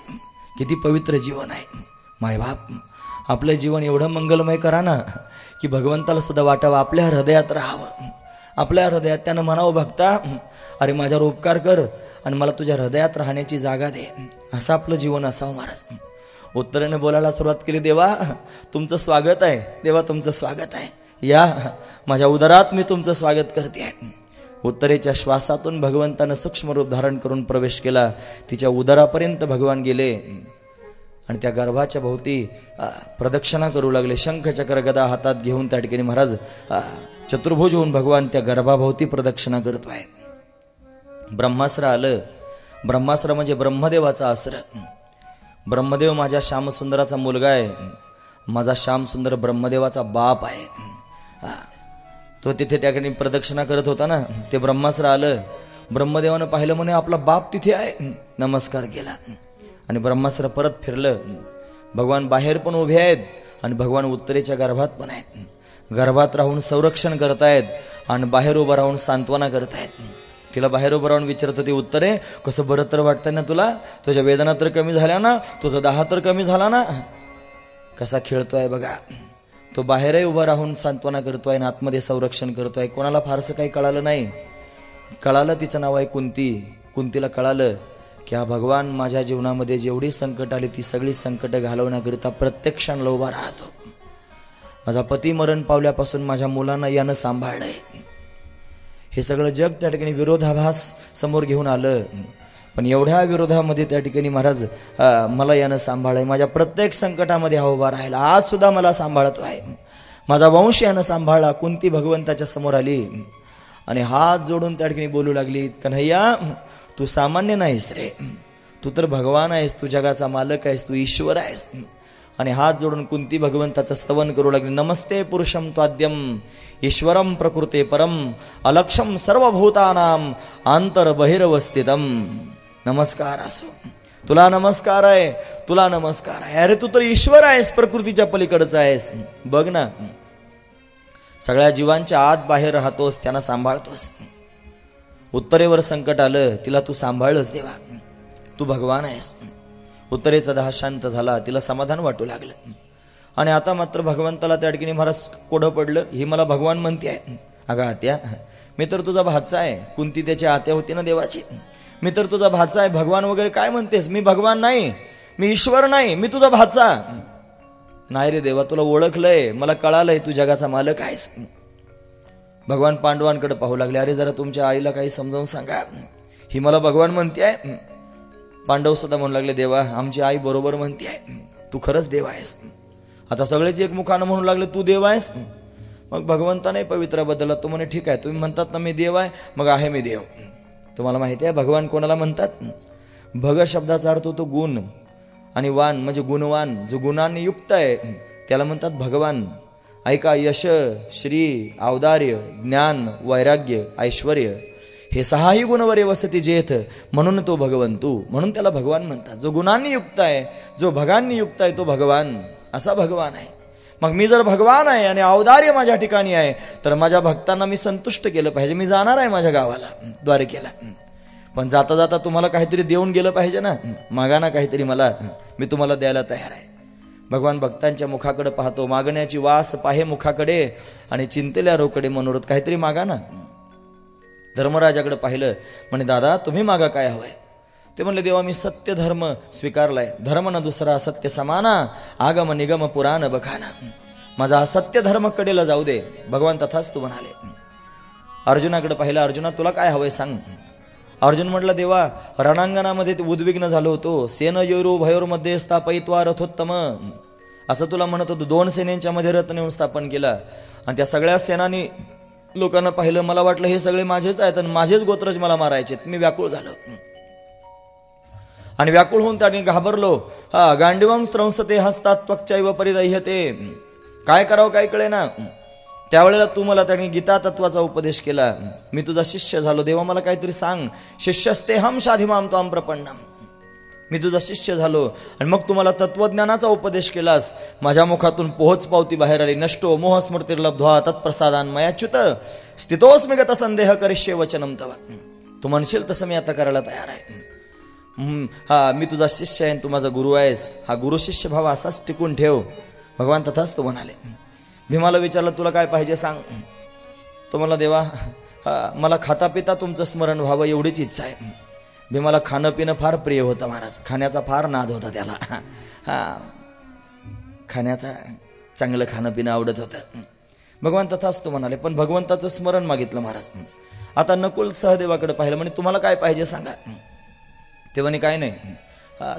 किती पवित्र जीवन आहे. मायबाप, आपलं जीवन एवढं मंगलमय करा ना की भगवंताला सुद्धा वाटावं आपल्या हृदयात राहावं. आपल्या हृदयात त्यानं म्हणावं, भक्ता अरे माझ्यावर उपकार कर आणि मला तुझ्या हृदयात राहण्याची जागा दे. असं आपलं जीवन असावं महाराज. उत्तरेने बोलायला सुरुवात केली, देवा तुमचं स्वागत आहे, देवा तुमचं स्वागत आहे, या माझ्या उदरात मी तुमचं स्वागत करते आहे. उत्तरेच्या श्वासातून भगवंतानं सूक्ष्म रूप धारण करून प्रवेश केला. तिच्या उदरापर्यंत भगवान गेले आणि त्या गर्भाच्या भोवती प्रदक्षिणा करू लागले. शंख चक्र गदा हातात घेऊन त्या ठिकाणी महाराज चतुर्भुज होऊन भगवान त्या गर्भाभोवती प्रदक्षिणा करतो आहे. ब्रह्मास्त्र आलं. ब्रह्मास्त्र म्हणजे ब्रह्मदेवाचा अस्त्र. ब्रह्मदेव माझ्या श्यामसुंदराचा मुलगा आहे. माझा श्यामसुंदर ब्रह्मदेवाचा बाप आहे. तो तिथे त्या ठिकाणी प्रदक्षिणा करत होता ना, ते ब्रह्मास्त्र आलं. ब्रह्मदेवानं पाहिलं, म्हणे आपला बाप तिथे आहे. नमस्कार केला आणि ब्रह्मास्त्र परत फिरलं. भगवान बाहेर पण उभे आहेत आणि भगवान उत्तरेच्या गर्भात पण आहेत. गर्भात राहून संरक्षण करतायत आणि बाहेर उभं राहून सांत्वना करतायत. तिला बाहेर उभं राहून विचारतं, ते उत्तरे कसं बरं तर वाटतंय ना तुला? तुझ्या वेदना तर कमी झाल्या ना? तुझा दाह तर कमी झाला ना? कसा खेळतोय बघा. तो बाहेरही उभा राहून सांत्वना करतोय आणि आतमध्ये संरक्षण करतोय. कोणाला फारसं काही कळालं नाही. कळालं तिचं नाव आहे कुंती. कुंतीला कळालं की हा भगवान माझ्या जीवनामध्ये जेवढी संकट आली ती सगळी संकट घालवण्याकरिता प्रत्येक क्षणाला उभा राहतो. माझा पती मरण पावल्यापासून माझ्या मुलांना यानं सांभाळलंय. हे सगळं जग त्या ठिकाणी विरोधाभास समोर घेऊन आलं, पण एवढ्या विरोधामध्ये त्या ठिकाणी महाराज मला यानं सांभाळलंय. माझ्या प्रत्येक संकटामध्ये हा उभा राहिला. आज सुद्धा मला सांभाळतो आहे. माझा वंश यानं सांभाळला. कुंती भगवंताच्या समोर आली आणि हात जोडून त्या ठिकाणी बोलू लागली, कन्हैया तू सामान्य नाहीस रे, तू तर भगवान आहेस, तू जगाचा मालक आहेस, तू ईश्वर आहेस. आणि हात जोडून कुंती भगवंताचं स्तवन करू लागली. नमस्ते पुरुषम त्वाद्यम ईश्वरम प्रकृते परम अलक्षम सर्वभूतानाम आंतर बहिरवस्थितम. नमस्कार असो, तुला नमस्कार आहे, तुला नमस्कार आहे. अरे तू तर ईश्वर आहेस, प्रकृतीच्या पलीकडचा आहेस. बघ ना, सगळ्या जीवांच्या आत बाहेर राहतोस, त्यांना सांभाळतोस. उत्तरेवर संकट आलं, तिला तू सांभाळलंस देवा, तू भगवान आहेस. उत्तरेचा दाह शांत झाला, तिला समाधान वाटू लागलं. आणि आता मात्र भगवंताला त्या ठिकाणी महाराज कोडं पडलं. ही मला भगवान म्हणते आहे. अगं आत्या, मी तर तुझा भाचा आहे. कुंती त्याची आत्या होती ना देवाची. मी तर तुझा भाचा आहे. भगवान वगैरे काय म्हणतेस? मी भगवान नाही, मी ईश्वर नाही, मी तुझा भाचा नाही रे देवा. तुला ओळखलंय, मला कळालंय तू जगाचा मालक आहेस. भगवान पांडवांकडे पाहू लागले. अरे जरा तुमच्या आईला काही समजावून सांगा, ही मला भगवान म्हणते आहे. पांडव सुद्धा म्हणू लागले, देवा आमची आई बरोबर म्हणते आहे, तू खरंच देव आहेस. आता सगळेच एकमुखानं म्हणू लागले, तू देव आहेस. मग भगवंताने पवित्रा बदलला. तो म्हणे, ठीक आहे, तुम्ही म्हणतात ना मी देव आहे, मग आहे मी देव. तुम्हाला माहिती आहे भगवान कोणाला म्हणतात? भग शब्दाचा अर्थ होतो गुण, आणि वान म्हणजे गुणवान, जो गुणांनी युक्त आहे त्याला म्हणतात भगवान. ऐका, यश, श्री, औदार्य, ज्ञान, वैराग्य, ऐश्वर हे सहाही गुणवरे वसती जेथ, म्हणून तो भगवंतू, म्हणून त्याला भगवान म्हणतात. जो गुणांनी युक्त आहे, जो भगांनी युक्त आहे, तो भगवान. असा भगवान आहे. मग मी जर भगवान आहे आणि औदार्य माझ्या ठिकाणी आहे, तर माझ्या भक्तांना मी संतुष्ट केलं पाहिजे. मी जाणार आहे माझ्या गावाला, द्वारकेला, पण जाता जाता तुम्हाला काहीतरी देऊन गेलं पाहिजे ना. मागा ना काहीतरी मला, मी तुम्हाला द्यायला तयार आहे. भगवान भक्तांच्या मुखाकडे पाहतो. मागण्याची वास पाहे मुखाकडे आणि चिंतेल्या रोकडे मनोरथ. काहीतरी मागा ना. धर्मराजाकडे पाहिलं, म्हणे दादा तुम्ही मागा काय हवंय? ते म्हणले, देवा मी सत्य धर्म स्वीकारलाय. धर्म न दुसरा सत्य समाना, आगम निगम पुराण बखाना. माझा सत्य धर्म कडेला जाऊ दे. भगवान तथाच तू म्हणाले. अर्जुनाकडे पाहिलं, अर्जुना तुला काय हवंय सांग. अर्जुन म्हटलं, देवा रणांगणामध्ये उद्विग्न झालो होतो. सेन योरू भयोर मध्ये स्थापयित्वा रथोत्तम, असं तुला म्हणत होतो. 2 सेनेच्या मध्ये रथ नेऊन स्थापन केला आणि त्या सगळ्या सेनानी लोकांना पाहिलं. मला वाटलं हे सगळे माझेच आहेत आणि माझेच गोत्रज मला मारायचे. मी व्याकुळ झालो आणि व्याकुळ होऊन त्याने घाबरलो. गांडीवम स्त्रंसते हस्तात त्वक्चैव परिदह्यते. काय करावं काय कळे ना. त्यावेळेला तू मला त्याने गीता तत्वाचा उपदेश केला. मी तुझा शिष्य झालो. देवा मला काहीतरी सांग. शिष्यस्ते हम शाधिमाम त्वाम प्रपन्नम. मी तुझा शिष्य झालो आणि मग तुम्हाला तत्वज्ञानाचा उपदेश केलास. माझ्या मुखातून पोहोच पावती बाहेर आली. नष्टो मोह स्मृतिर्लब्ध्वा तत्प्रसादान मयाच्युत स्थितोस्मि गत संदेह करिष्ये वचनम तव. तू म्हणशील तसं मी आता करायला तयार आहे. मी तुझा शिष्य आहे, तू माझा गुरु आहेस. हा गुरु शिष्य भाव असाच टिकून ठेव. भगवान तथाच तो म्हणाले. भीमाला विचारलं, तुला काय पाहिजे सांग. तो मला, देवा मला खाता पिता तुमचं स्मरण व्हावं एवढीच इच्छा आहे. भीमाला खाणं पिणं फार प्रिय होतं महाराज. खाण्याचा फार नाद होता त्याला. खाण्याचा चांगलं खाणं पिणं आवडत होतं. भगवान तथाच तो म्हणाले. पण भगवंताचं स्मरण मागितलं महाराज. आता नकुल सहदेवाकडे पाहिलं. म्हणे तुम्हाला काय पाहिजे सांगा. ते म्हणे काय नाही,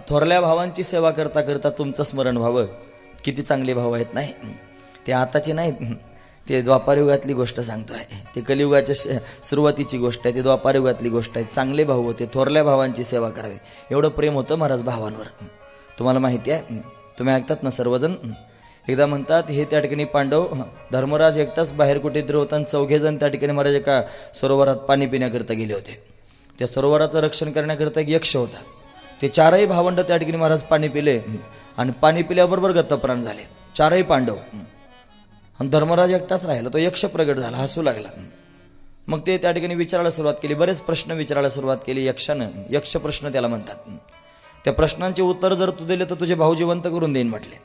थोरल्या भावांची सेवा करता करता तुमचं स्मरण व्हावं. किती चांगले भाव आहेत नाही. ते आताचे नाहीत, ते द्वापारयुगातली गोष्ट सांगतोय. ते कलियुगाच्या सुरुवातीची गोष्ट आहे. ते द्वापारयुगातली गोष्ट आहे. चांगले भाऊ होते, थोरल्या भावांची सेवा करावी. एवढं प्रेम होतं महाराज भावांवर. तुम्हाला माहिती आहे, तुम्ही ऐकतात ना सर्वजण, एकदा म्हणतात हे त्या ठिकाणी पांडव धर्मराज एकटाच बाहेर कुठेतरी होता आणि 4 जण त्या ठिकाणी महाराज एका सरोवरात पाणी पिण्याकरता गेले होते. त्या सरोवराचं रक्षण करण्याकरता एक यक्ष होता. ते 4ही भावंड त्या ठिकाणी महाराज पाणी पिले आणि पाणी पिल्याबरोबर गतप्राण झाले 4ही पांडव. आणि धर्मराज एकटाच राहिला. तो यक्ष प्रगट झाला, हसू लागला. मग ते त्या ठिकाणी विचारायला सुरुवात केली, बरेच प्रश्न विचारायला सुरुवात केली यक्षानं. यक्ष प्रश्न त्याला म्हणतात. त्या प्रश्नांचे उत्तर जर तू दिले तर तुझे भाऊ जिवंत करून देईन म्हटले.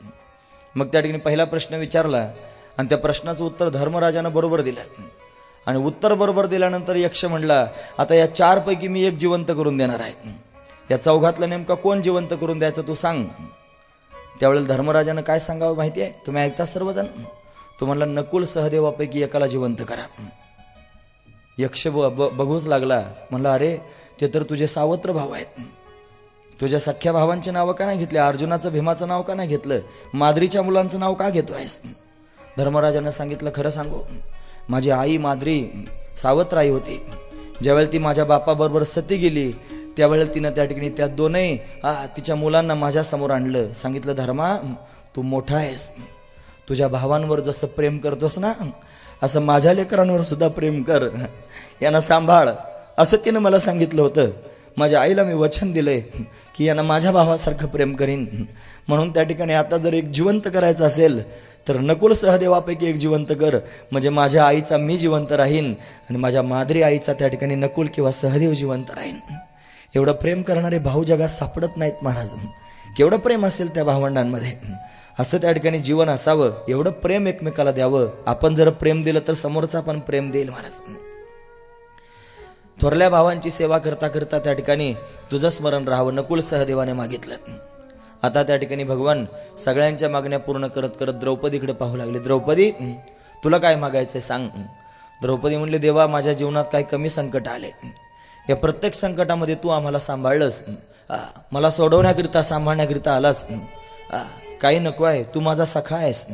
मग त्या ठिकाणी पहिला प्रश्न विचारला आणि त्या प्रश्नाचं उत्तर धर्मराजानं बरोबर दिलं. आणि उत्तर बरोबर दिल्यानंतर यक्ष म्हणला, आता या 4 पैकी मी एक जिवंत करून देणार आहे. या 4घातलं नेमका कोण जिवंत करून द्यायचं तू सांग. त्यावेळेला धर्मराजानं काय सांगावं माहिती आहे, तुम्ही ऐकता सर्वजण. तो म्हणला, नकुल सहदेवापैकी एकाला जिवंत करा. यक्ष बघूच लागला. म्हणला, अरे ते तर तुझे सावत्र भाऊ आहेत. तुझ्या सख्या भावांची नावं का नाही घेतली? अर्जुनाचं भीमाचं नाव का नाही घेतलं? माद्रीच्या मुलांचं नाव का घेतोयस? धर्मराजानं सांगितलं, खरं सांगू, माझी आई माद्री सावत्र आई होती. ज्यावेळेला ती माझ्या बापाबरोबर सती गेली त्यावेळेला तिनं त्या ठिकाणी त्या 2ही तिच्या मुलांना माझ्या समोर आणलं. सांगितलं, धर्मा तू मोठा आहेस, तुझ्या भावांवर जसं प्रेम करतोस ना असं माझ्या लेकरांवर सुद्धा प्रेम कर, यांना सांभाळ, असं तिनं मला सांगितलं होतं. माझ्या आईला मी वचन दिलंय की यांना माझ्या भावासारखं प्रेम करीन. म्हणून त्या ठिकाणी आता जर एक जिवंत करायचं असेल तर नकुल सहदेवापैकी एक जिवंत कर, म्हणजे माझ्या आईचा मी जिवंत राहीन आणि माझ्या माद्री आईचा त्या ठिकाणी नकुल किंवा सहदेव जिवंत राहीन. एवढं प्रेम करणारे भाऊ जगात सापडत नाहीत महाराज. केवढं प्रेम असेल त्या भावंडांमध्ये. असं त्या ठिकाणी जीवन असावं, एवढं प्रेम एकमेकाला द्यावं. आपण जर प्रेम दिलं तर समोरचा पण प्रेम देईल महाराज. थोरल्या भावांची सेवा करता करता त्या ठिकाणी तुझं स्मरण राहावं नकुल सहदेवाने मागितलं. आता त्या ठिकाणी भगवान सगळ्यांच्या मागण्या पूर्ण करत करत द्रौपदीकडे पाहू लागले. द्रौपदी, तुला काय मागायचंय सांग. द्रौपदी म्हणले, देवा माझ्या जीवनात काही कमी संकट आले, या प्रत्येक संकटामध्ये तू आम्हाला सांभाळलंस, मला सोडवण्याकरिता सांभाळण्याकरिता आलास. काही नको आहे, तू माझा सखा आहेस,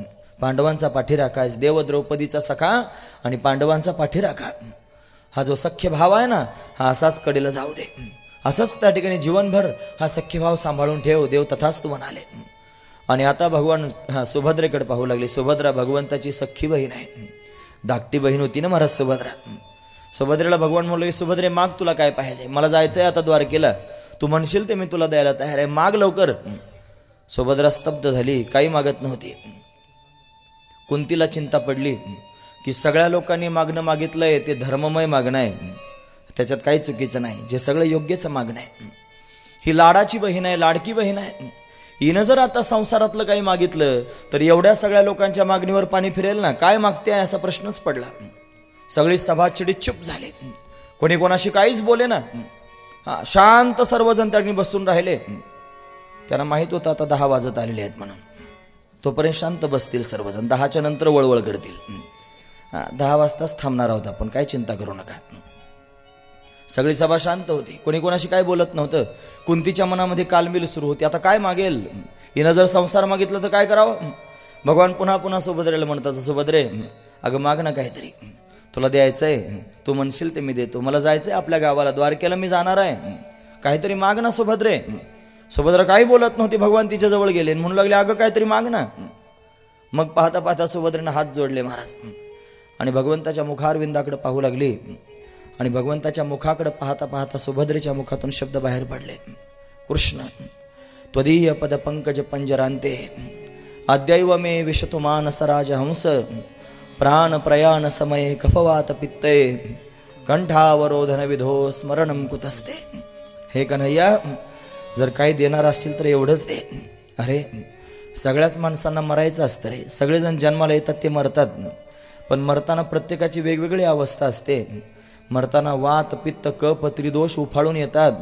पांडवांचा पाठीराखा आहेस. देव द्रौपदीचा सखा आणि पांडवांचा पाठीराखा. हा जो सख्य भाव आहे ना, हा असाच कडेला जाऊ दे. असंच त्या ठिकाणी जीवनभर हा सख्य भाव सांभाळून ठेव. देव तथाच तू म्हणाले. आणि आता भगवान सुभद्रेकडे पाहू लागले. सुभद्रा भगवंताची सख्खी बहीण आहे. धाकटी बहीण होती ना महाराज सुभद्रा. सुभद्रेला भगवान म्हणले, सुभद्रे माग, तुला काय पाहिजे? मला जायचंय आता द्वारकेला, तू म्हणशील ते मी तुला द्यायला तयार आहे, माग लवकर. सुभद्रा स्तब्ध झाली, काही मागत नव्हती. कुंतीला चिंता पडली की सगळ्या लोकांनी मागणं मागितलंय ते धर्ममय मागणं आहे, त्याच्यात काही चुकीचं नाही, जे सगळं योग्यच मागणं आहे. ही लाडाची बहीण आहे, लाडकी बहीण आहे. हिनं जर आता संसारातलं काही मागितलं तर एवढ्या सगळ्या लोकांच्या मागणीवर पाणी फिरेल ना. काय मागते असा प्रश्नच पडला. सगळी सभा चिडीत चुप झाले. कोणी कोणाशी काहीच बोले ना. शांत सर्वजण त्यांनी बसून राहिले. त्यांना माहित होतं आता 10 वाजत आलेले आहेत म्हणून. तोपर्यंत शांत बसतील सर्वजण, 10च्या नंतर वळवळ करतील. 10 वाजताच थांबणार आहोत आपण, काय चिंता करू नका. सगळी सभा शांत होती. कोणी कोणाशी काय बोलत नव्हतं. कुंतीच्या मनामध्ये कालमिल सुरू होती. आता काय मागेल? हिनं जर संसार मागितलं तर काय करावं? भगवान पुन्हा पुन्हा सुभद्रेला म्हणतात, सुभद्रे अगं माग ना काहीतरी, तुला द्यायचंय, तू म्हणशील ते मी देतो. मला जायचंय आपल्या गावाला, द्वारकेला मी जाणार आहे, काहीतरी माग ना सुभद्रे. सुभद्रा काही बोलत नव्हती. भगवान तिच्या जवळ गेले म्हणू लागले, अगं काहीतरी माग ना. मग पाहता पाहता सुभद्रेनं हात जोडले महाराज आणि भगवंताच्या मुखारविंदाकडे पाहू लागली. आणि भगवंताच्या मुखाकडे पाहता पाहता सुभद्रेच्या मुखातून शब्द बाहेर पडले, कृष्ण त्वदीय पद पंकज पंजरांते अद्यैव मे विशतु मानस राजहंस प्राण प्रयाण समये कफवात पित्ते कंठावरोधन विधो स्मरणम कुतस्ते. हे कन्हैया, जर काही देणार असतील तर एवढंच दे. अरे सगळ्याच माणसांना मरायचं असतं रे. सगळेजण जन्माला येतात ते मरतात, पण मरताना प्रत्येकाची वेगवेगळी अवस्था असते. मरताना वात पित्त कफ त्रिदोष उफाळून येतात,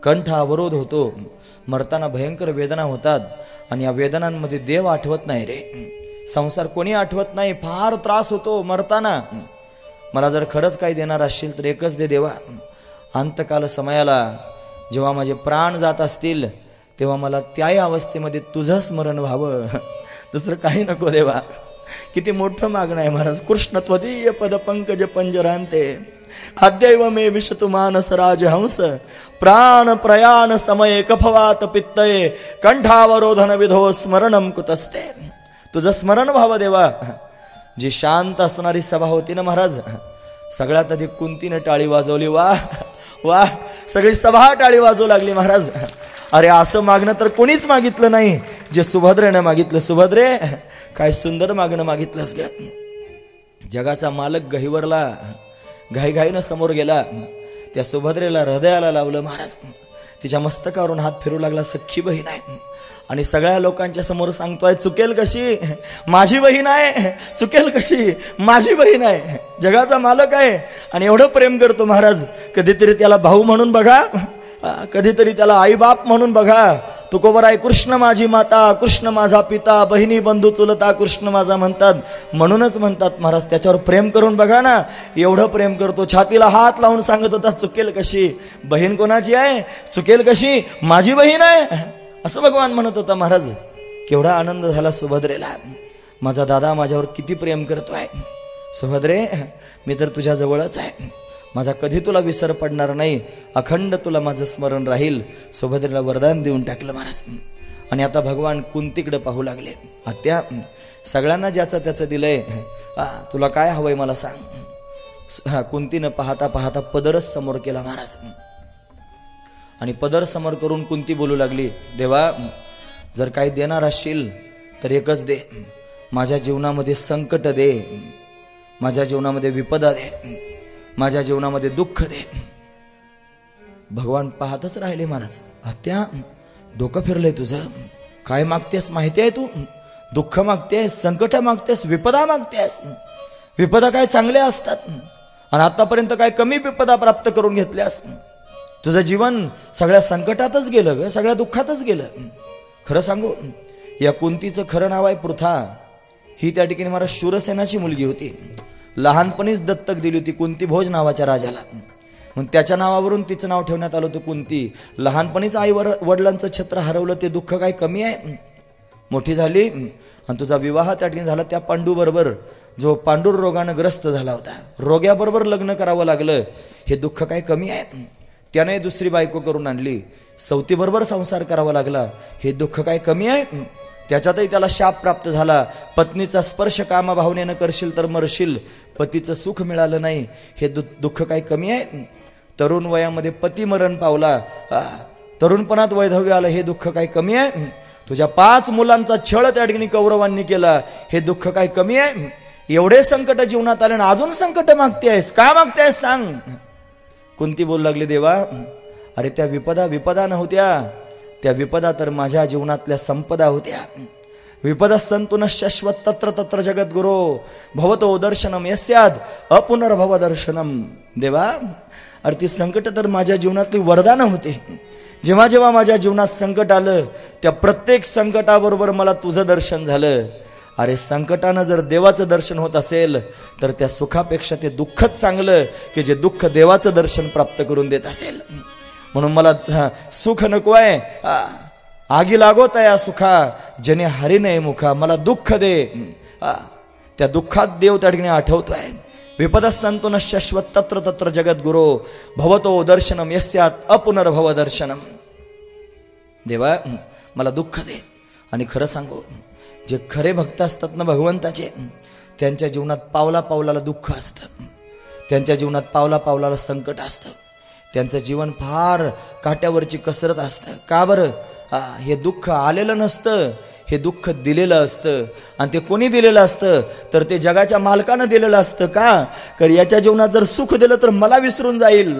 कंठ अवरोध होतो, मरताना भयंकर वेदना होतात आणि या वेदनांमध्ये देव आठवत नाही रे. संसार कोणी आठवत नाही. फार त्रास होतो मरताना. मला जर खरंच काही देणार असशील तर एकच दे देवा. अंतकाल समयाला जेव्हा माझे प्राण जात असतील तेव्हा मला त्याही अवस्थेमध्ये तुझं स्मरण व्हावं, दुसरं काही नको देवा. किती मोठं मागणं आहे महाराज. कृष्ण त्वदीय पद पंकज पंजरांते अद्यैव मे विशतु मानस राजहंस प्राण प्रयाण समये कफवात पित्तये कंठावरोधन विधो स्मरणम कुतस्ते. तुझं स्मरण व्हावं देवा. जी शांत असणारी सभा होती ना महाराज, सगळ्यात आधी कुंतीने टाळी वाजवली. वा वा, सगळी सभा टाळी वाजवू लागली महाराज. अरे असं मागणं तर कोणीच मागितलं नाही जे सुभद्रेने मागितलं. सुभद्रे, काय सुंदर मागणं मागितलंस ग. जगाचा मालक गहिवरला घाईघाईनं समोर गेला. त्या सुभद्रेला हृदयाला लावलं महाराज. तिच्या मस्तकावरून हात फिरू लागला. सख्खी बहीण आहे आणि सगळ्या लोकांच्या समोर सांगतोय, चुकेल कशी, माझी बहीण आहे, चुकेल कशी, माझी बहीण आहे. जगाचा मालक आहे आणि एवढं प्रेम करतो महाराज. कधीतरी त्याला भाऊ म्हणून बघा, कधीतरी त्याला आई बाप म्हणून बघा. तुकोबर आहे, कृष्ण माझी माता, कृष्ण माझा पिता, बहिणी बंधू चुलता कृष्ण माझा म्हणतात. म्हणूनच म्हणतात महाराज, त्याच्यावर प्रेम करून बघा ना. एवढं प्रेम करतो. छातीला हात लावून सांगत होता, चुकेल कशी, बहीण कोणाची आहे, चुकेल कशी, माझी बहीण आहे, असं भगवान म्हणत होता महाराज. केवढा आनंद झाला सुभद्रेला. माझा दादा माझ्यावर किती प्रेम करतोय. सुभद्रे, मी तर तुझ्या जवळच आहे, माझा कधी तुला विसर पडणार नाही, अखंड तुला माझं स्मरण राहील. सुभद्रेला वरदान देऊन टाकलं महाराज. आणि आता भगवान कुंतीकडे पाहू लागले. आत्या, सगळ्यांना ज्याचं त्याचं दिलंय, तुला काय हवंय मला सांग. कुंतीनं पाहता पाहता पदरच समोर केला महाराज. आणि पदर समोर करून कुंती बोलू लागली, देवा, जर काही देणार असशील तर एकच दे. माझ्या जीवनामध्ये संकट दे, माझ्या जीवनामध्ये विपदा दे, माझ्या जीवनामध्ये दुःख दे. भगवान पाहतच राहिले महाराज. आत्या, डोकं फिरलंय तुझं. काय मागतेस माहिती आहे तू? दुःख मागतेस, संकट मागतेस, विपदा मागतेस. विपदा काय चांगल्या असतात आणि आतापर्यंत काय कमी विपदा प्राप्त करून घेतल्यास? तुझं जीवन सगळ्या संकटातच गेलं ग, सगळ्या दुःखातच गेलं. खरं सांगू, या कुंतीचं खरं नाव आहे पृथा. ही त्या ठिकाणी महाराज शूरसेनाची मुलगी होती. लहानपणीच दत्तक दिली होती कुंती भोज नावाच्या राजाला. मग त्याच्या नावावरून तिचं नाव ठेवण्यात आलं होतं कुंती. लहानपणीच आई वडिलांचं छत्र हरवलं, ते दुःख काय कमी आहे? मोठी झाली आणि तुझा विवाह त्या ठिकाणी झाला त्या पांडू बरोबर, जो पांडुर रोगानं ग्रस्त झाला होता. रोग्याबरोबर लग्न करावं लागलं, हे दुःख काय कमी आहे? त्याने दुसरी बायको करून आणली, सवतीबरोबर संसार करावा लागला, हे दुःख काय कमी आहे? त्याच्यातही त्याला शाप प्राप्त झाला. पत्नीचा स्पर्श कामा भावनेनं करशील तर मरशील, पतीचं सुख मिळालं नाही, हे दुःख काय कमी आहे? तरुण वयामध्ये पती मरण पावला, तरुणपणात वैधव्य आलं, हे दुःख काय कमी आहे? तुझ्या 5 मुलांचा छळ त्या ठिकाणी कौरवांनी केला, हे दुःख काय कमी आहे? एवढे संकट जीवनात आले ना अजून संकट मागतेस, का मागतेस सांग? कुंती बोलू लागली, देवा, अरे त्या विपदा नव्हत्या, त्या विपदा तर माझ्या जीवनातल्या संपदा होत्या. विपदा संतु शाश्वत तत्र तत्र जगद्गुरो भवतो दर्शनम यस्याद अपुनर्भव दर्शनम. देवा, अरे ती संकट तर माझ्या जीवनातली वरदानं होते. जेव्हा जेव्हा माझ्या जीवनात संकट आलं, त्या प्रत्येक संकटाबरोबर मला तुझं दर्शन झालं. अरे संकटानं जर देवाचं दर्शन होत असेल तर त्या सुखापेक्षा ते दुःखच चांगलं, की जे दुःख देवाचं दर्शन प्राप्त करून देत असेल. म्हणून मला सुख नको आहे, आगी लागोत या सुखा जने हरी नये मुखा. मला दुःख दे. त्या दुःखात देव त्या ठिकाणी आठवतोय. विपदा संतो न शाश्वत तत्र तत्र जगद्गुरो भवतो दर्शनम यस्यात अपुनर्भव दर्शनम. देवा, मला दुःख दे. आणि खरं सांगू, जे खरे भक्त असतात ना भगवंताचे, त्यांच्या जीवनात पावला पावलाला दुःख असतं, त्यांच्या जीवनात पावला पावलाला संकट असतं, त्यांचं जीवन फार काट्यावरची कसरत असतं. का बरं? हे दुःख आलेलं नसतं, हे दुःख दिलेलं असतं. आणि ते कोणी दिलेलं असतं तर ते जगाच्या मालकानं दिलेलं असतं. का? तर याच्या जीवनात जर सुख दिलं तर मला विसरून जाईल,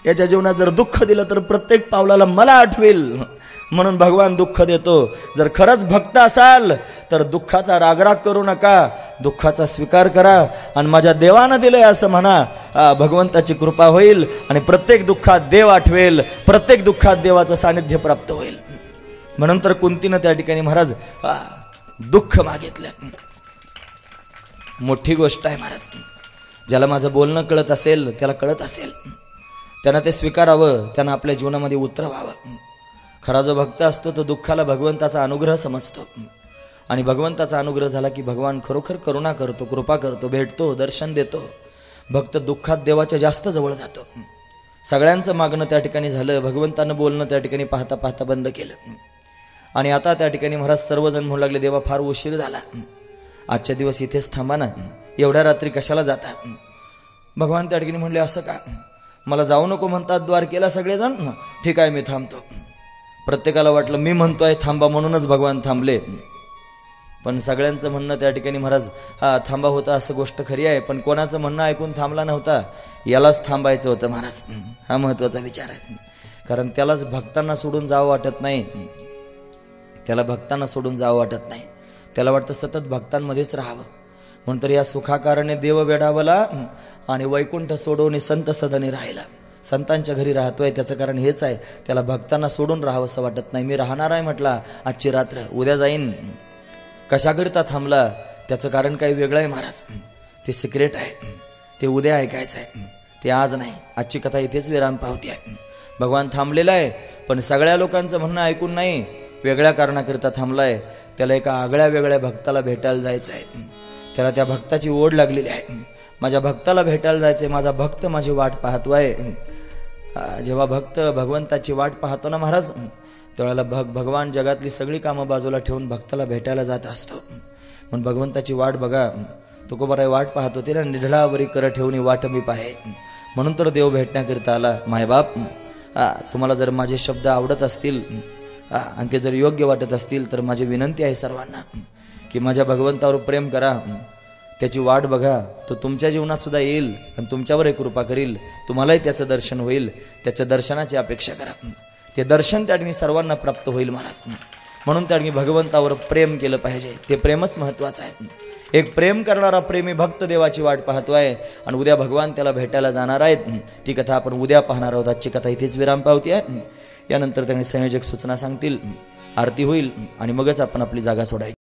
याच्या जीवनात जर दुःख दिलं तर प्रत्येक पावलाला मला आठवेल. म्हणून भगवान दुःख देतो. जर खरंच भक्त असाल तर दुःखाचा रागराग करू नका, दुःखाचा स्वीकार करा आणि माझ्या देवानं दिलंय असं म्हणा. भगवंताची कृपा होईल आणि प्रत्येक दुःखात देव आठवेल, प्रत्येक दुःखात देवाचं सानिध्य प्राप्त होईल. म्हणून तर कुंतीनं त्या ठिकाणी महाराज दुःख मागितलं. मोठी गोष्ट आहे महाराज. ज्याला माझं बोलणं कळत असेल, त्याला कळत असेल, त्यानं ते स्वीकारावं, त्यानं आपल्या जीवनामध्ये उतरवावं. खरा जो भक्त असतो तो दुःखाला भगवंताचा अनुग्रह समजतो. आणि भगवंताचा अनुग्रह झाला की भगवान खरोखर करुणा करतो, कृपा करतो, भेटतो, दर्शन देतो. भक्त दुःखात देवाच्या जास्त जवळ जातो. सगळ्यांचं मागणं त्या ठिकाणी झालं, भगवंतानं बोलणं त्या ठिकाणी पाहता पाहता बंद केलं. आणि आता त्या ठिकाणी महाराज सर्वजण म्हणू लागले, देवा फार उशीर झाला, आजच्या दिवस इथेच थांबा ना, एवढ्या रात्री कशाला जाता? भगवान त्या ठिकाणी म्हणले, असं का? मला जाऊ नको म्हणतात द्वारकेला सगळेजण, ठीक आहे मी थांबतो. प्रत्येकाला वाटलं मी म्हणतोय थांबा म्हणूनच भगवान थांबले. पण सगळ्यांचं म्हणणं त्या ठिकाणी महाराज हा थांबा होता असं गोष्ट खरी आहे, पण कोणाचं म्हणणं ऐकून थांबला नव्हता, यालाच थांबायचं होतं महाराज. हा महत्वाचा विचार आहे. कारण त्यालाच भक्तांना सोडून जावं वाटत नाही, त्याला भक्तांना सोडून जावं वाटत नाही, त्याला वाटतं सतत भक्तांमध्येच राहावं. म्हणून तर या सुखाकारणे देव वेडावला आणि वैकुंठ सोडवणे संत सदनी राहिला. संतांच्या घरी राहतोय त्याचं कारण हेच आहे, त्याला भक्तांना सोडून राहावं असं वाटत नाही. मी राहणार आहे म्हटला आजची रात्र, उद्या जाईन. कशाकरिता थांबला त्याचं कारण काही वेगळं आहे महाराज, ते सिक्रेट आहे, ते उद्या ऐकायचं आहे, ते आज नाही. आजची कथा इथेच विराम पावती आहे. भगवान थांबलेला आहे, पण सगळ्या लोकांचं म्हणणं ऐकून नाही, वेगळ्या कारणाकरिता थांबलाय. त्याला एका आगळ्या वेगळ्या भक्ताला भेटायला जायचं आहे. त्याला त्या भक्ताची ओढ लागलेली आहे. माझ्या भक्ताला भेटायला जायचंय, माझा भक्त माझी वाट पाहतोय. जेव्हा भक्त भगवंताची वाट पाहतो ना महाराज, त्यावेळेला भगवान जगातली सगळी कामं बाजूला ठेवून भक्ताला भेटायला जात असतो. म्हणून भगवंताची वाट बघा, तुकोबाराय वाट पाहत होते ना, निढळावरी कर ठेवून वाट मी पाहे. म्हणून तर देव भेटण्याकरिता आला. मायबाप, तुम्हाला जर माझे शब्द आवडत असतील आणि ते जर योग्य वाटत असतील तर माझी विनंती आहे सर्वांना की माझ्या भगवंतावर प्रेम करा, त्याची वाट बघा. तो तुमच्या जीवनात सुद्धा येईल आणि तुमच्यावर एक कृपा करील, तुम्हालाही त्याचं दर्शन होईल. त्याच्या दर्शनाची अपेक्षा करा, ते दर्शन त्या ठिकाणी सर्वांना प्राप्त होईल महाराज. म्हणून त्या ठिकाणी भगवंतावर प्रेम केलं पाहिजे, ते प्रेमच महत्वाचं आहे. एक प्रेम करणारा प्रेमी भक्त देवाची वाट पाहतोय आणि उद्या भगवान त्याला भेटायला जाणार आहेत. ती कथा आपण उद्या पाहणार आहोत. आजची कथा इथेच विराम पावती आहे. यानंतर त्यांनी संयोजक सूचना सांगतील, आरती होईल आणि मगच आपण आपली जागा सोडायची.